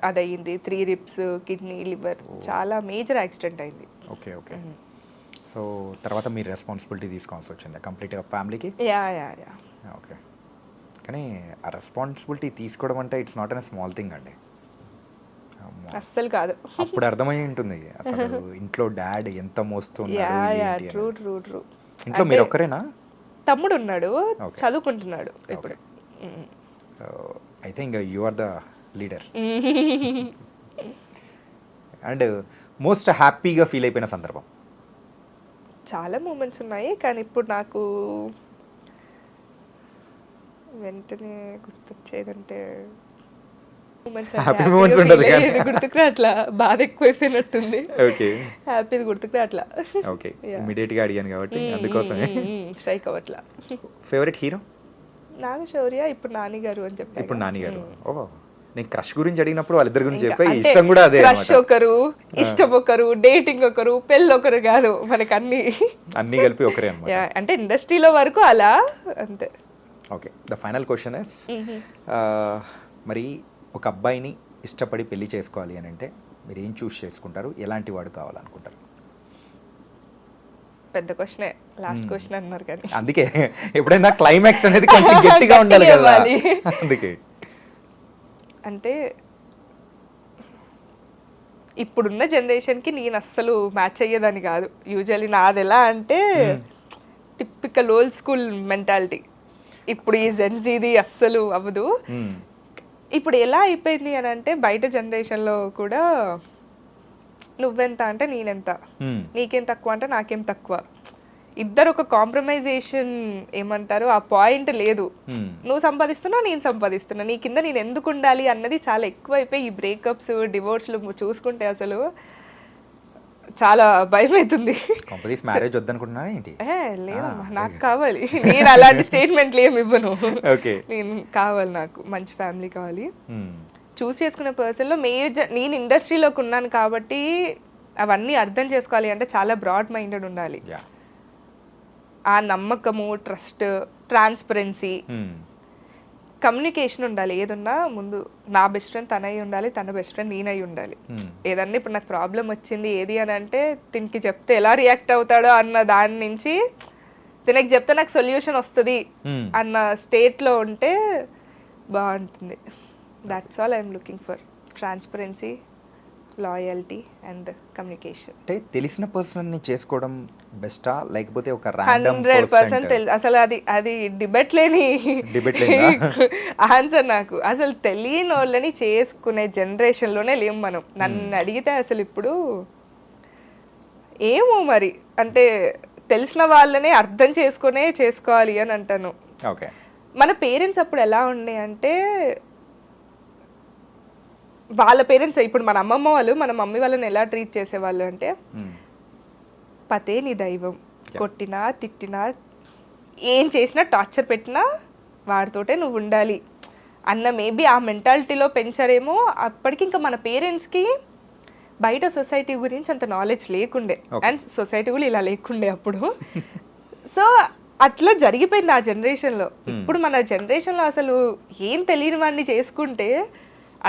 అది అయ్యింది, 3 ribs, కిడ్నీ, లివర్, చాలా మేజర్ యాక్సిడెంట్ అయింది. Okay okay. సో తర్వాత మీరు రెస్పాన్సిబిలిటీ తీసుకోవాల్సి వచ్చింది కంప్లీట్గా ఫ్యామిలీకి? Yeah yeah yeah. ఓకే. కానీ ఆ రెస్పాన్సిబిలిటీ తీసుకోవడం అంటే it's not an small thing అండి. అస్సలు కాదు. అప్పుడు అర్థమై ఉంటుంది అసలు ఇంట్లో డాడ్ ఎంత మోస్తున్నారు. True true true. ఇంట్లో మీరు ఒక్కరేనా? తమ్ముడు ఉన్నాడు, చదువుకుంటున్నాడు ఇప్పుడు. అయితే ఇంకా you are the leader. And most హ్యాపీగా ఫీల్ అయిపోయిన సందర్భం? చాలా మూమెంట్స్ ఉన్నాయి, కానీ ఇప్పుడు నాకు వెంటనే గుర్తొచ్చేదంటే గుర్తుకు అట్లా బాధ ఎక్కువైపోయినట్టుంది. ఓకే. హ్యాపీ గుర్తుకు అట్లా. ఓకే, ఇమిడియట్ గా అడిగాను కాబట్టి అందుకోసమే స్ట్రైక్ అవ్వట్లా. Favourite hero? నాగశౌర్య, ఇప్పుడు నాని గారు అని చెప్పారు. ఇప్పుడు నాని గారు. ఓ, నేను క్రష్ గురించి అడిగినప్పుడు వాళ్ళిద్దరి గురించి చెప్పే, ఇష్టం కూడా అదే. క్రష్ ఒకరు, ఇష్టం ఒకరు, డేటింగ్ ఒకరు, పెళ్ళి ఒకరు కాదు, మనకి అన్ని కలిపి ఒకరే అన్నమాట. అంటే ఇండస్ట్రీలో వరకు అలా అంతే. Okay, the final question is, మరి ఒక అబ్బాయిని ఇష్టపడి పెళ్లి చేసుకోవాలి అని అంటే మీరు ఏం చూస్ చేసుకుంటారు? ఎలాంటి వాడు కావాలనుకుంటారు? పెద్ద క్వశ్చనే, లాస్ట్ క్వశ్చన్ అన్నారు కానీ అందుకే ఎప్పుడైనా క్లైమాక్స్ అనేది కొంచెం గట్టిగా ఉండాలి కదా, అందుకే. అంటే ఇప్పుడున్న జనరేషన్కి నేను అస్సలు మ్యాచ్ అయ్యేదాన్ని కాదు. యూజువల్లీ నాది ఎలా అంటే టిపికల్ ఓల్డ్ స్కూల్ మెంటాలిటీ. ఇప్పుడు ఈ జెన్జీది అస్సలు అవ్వదు. ఇప్పుడు ఎలా అయిపోయింది అని అంటే బయట జనరేషన్లో కూడా నువ్వెంత అంటే నేనెంత, నీకేం తక్కువ అంటే నాకేం తక్కువ, ఇద్దరు ఒక కాంప్రమైజేషన్ ఏమంటారు ఆ పాయింట్ లేదు. నువ్వు సంపాదిస్తున్నావు, నేను సంపాదిస్తున్నా, నీ కింద నేను ఎందుకు ఉండాలి అన్నది చాలా ఎక్కువైపోయి ఈ బ్రేకప్స్ డివోర్స్లు చూసుకుంటే అసలు చాలా భయం అవుతుంది. మ్యారేజ్ వద్దనుకుంటున్నారా ఏంటి? లేదమ్మా, నాకు కావాలి. నేను అలాంటి స్టేట్మెంట్లు ఏమి ఇవ్వను. నేను కావాలి, నాకు మంచి ఫ్యామిలీ కావాలి. చూస్ చేసుకునే పర్సన్లో నేను ఇండస్ట్రీలోకి ఉన్నాను కాబట్టి అవన్నీ అర్థం చేసుకోవాలి అంటే చాలా బ్రాడ్ మైండెడ్ ఉండాలి. ఆ నమ్మకము, ట్రస్ట్, ట్రాన్స్పరెన్సీ, కమ్యూనికేషన్ ఉండాలి. ఏదున్నా ముందు నా బెస్ట్ ఫ్రెండ్ తనై ఉండాలి, తన బెస్ట్ ఫ్రెండ్ నేనై ఉండాలి. ఏదన్నా ఇప్పుడు నాకు ప్రాబ్లం వచ్చింది ఏది అని అంటే తినికి చెప్తే ఎలా రియాక్ట్ అవుతాడో అన్న దాని నుంచి తినకి చెప్తే నాకు సొల్యూషన్ వస్తుంది అన్న స్టేట్లో ఉంటే బాగుంటుంది. That's all I'm looking for. Transparency, loyalty and communication. అంటే తెలిసిన పర్సన్ ని చేసుకోవడం బెస్టా లేకపోతే ఒక 100% అసలు అది డిబేట్ లేని ఆన్సర్. నాకు అసలు తెలియని వాళ్ళని చేసుకునే జనరేషన్లోనే లేము మనం. నన్ను అడిగితే అసలు ఇప్పుడు ఏమో మరి అంటే తెలిసిన వాళ్ళనే అర్థం చేసుకునే చేసుకోవాలి అని అంటాను. ఓకే, మన పేరెంట్స్ అప్పుడు ఎలా ఉండే అంటే వాళ్ళ పేరెంట్స్ ఇప్పుడు మన అమ్మమ్మ వాళ్ళు మన మమ్మీ వాళ్ళని ఎలా ట్రీట్ చేసేవాళ్ళు అంటే పతే నీ దైవం, కొట్టినా తిట్టినా ఏం చేసినా టార్చర్ పెట్టినా వాడితోటే నువ్వు ఉండాలి అన్న మేబీ ఆ మెంటాలిటీలో పెంచారేమో. అప్పటికి ఇంకా మన పేరెంట్స్కి బయట సొసైటీ గురించి అంత నాలెడ్జ్ లేకుండే అండ్ సొసైటీ కూడా ఇలా లేకుండే అప్పుడు. సో అట్లా జరిగిపోయింది ఆ జనరేషన్లో. ఇప్పుడు మన జనరేషన్లో అసలు ఏం తెలియని వాడిని చేసుకుంటే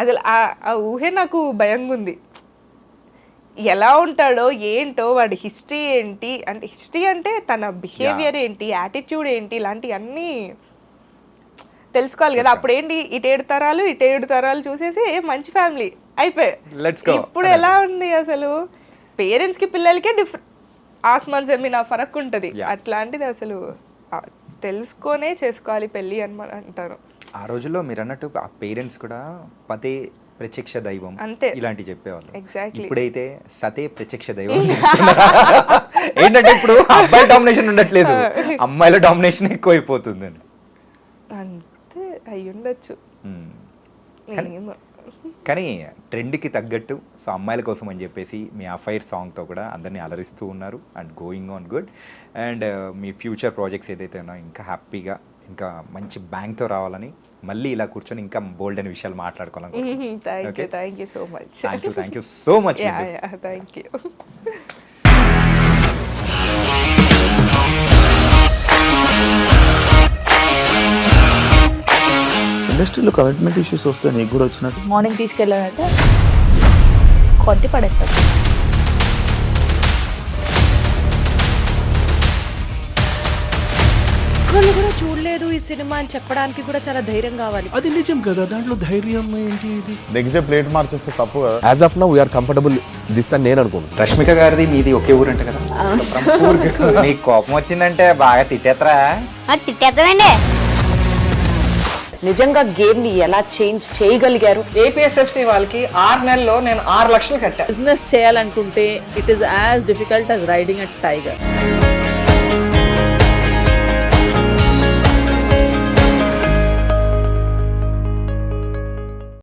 అసలు ఆ ఊహే నాకు భయంగా ఉంది. ఎలా ఉంటాడో ఏంటో, వాడి హిస్టరీ ఏంటి అంటే హిస్టరీ అంటే తన బిహేవియర్ ఏంటి, యాటిట్యూడ్ ఏంటి, ఇలాంటివన్నీ తెలుసుకోవాలి కదా. అప్పుడు ఏంటి ఇటు 7 తరాలు చూసేసి మంచి ఫ్యామిలీ అయిపోయాయి. ఇప్పుడు ఎలా ఉంది అసలు పేరెంట్స్ కి పిల్లలకే ఆస్మాన్ జమీన్ ఫరక్ ఉంటుంది. అట్లాంటిది అసలు తెలుసుకొనే చేసుకోవాలి పెళ్ళి అని అంటారు. ఆ రోజుల్లో మీరు అన్నట్టు ఆ పేరెంట్స్ కూడా పతే ప్రత్యక్ష దైవం అంతే ఇలాంటివి చెప్పేవాళ్ళు. ఎగ్జాక్ట్లీ. ఇప్పుడైతే సతే ప్రత్యక్ష దైవం ఏంటంటే ఇప్పుడు అబ్బాయి డామినేషన్ ఉండట్లేదు, అమ్మాయిల డామినేషన్ ఎక్కువైపోతుంది. అంతే అయి ఉండొచ్చు. కానీ ట్రెండ్కి తగ్గట్టు సో అమ్మాయిల కోసం అని చెప్పేసి మీ అఫైర్ సాంగ్తో కూడా అందరినీ అలరిస్తూ ఉన్నారు and going on good. And me future projects ఏదైతే ఉన్నాయో ఇంకా హ్యాపీగా ఇంకా మంచి బ్యాంక్తో రావాలని మళ్ళీ ఇలా కూర్చొని ఇంకా బోల్డ్ అనే విషయాలు మాట్లాడుకోవాలనుకుంటున్నాను. Thank you so much. Thank you so much. Thank you. ఇండస్ట్రీలో కమిట్మెంట్ ఇష్యూస్ వస్తే నీకు కూడా వచ్చినట్టు? మార్నింగ్ తీసుకెళ్ళానంటే కొట్టి పడేస్తారు. ఒక్కళ్ళు కూడా చూడలేదు ఈ సినిమా అని చెప్పడానికి కూడా చాలా ధైర్యం కావాలి. అది నిజం కదా, దాంట్లో ధైర్యం ఏంటి? నెక్స్ట్ డే ప్లేట్ మార్చేస్తే తప్పు కదా. As of now we're comfortable this అని నేను అనుకుంటున్నాను. రష్మిక గారిది మీది ఒకే ఊరు అంట కదా? నీకు కోపం వచ్చిందంటే బాగా తిట్టేత్తరా? తిట్టేద్దామండి. నిజంగా గేమ్ ని ఎలా చేంజ్ చేయగలిగారు? ఏపీఎస్ఎఫ్సి వాళ్ళకి 6 నెలల్లో నేను 6 లక్షలు కట్టా. బిజినెస్ చేయాలనుకుంటే it is as difficult as riding a tiger.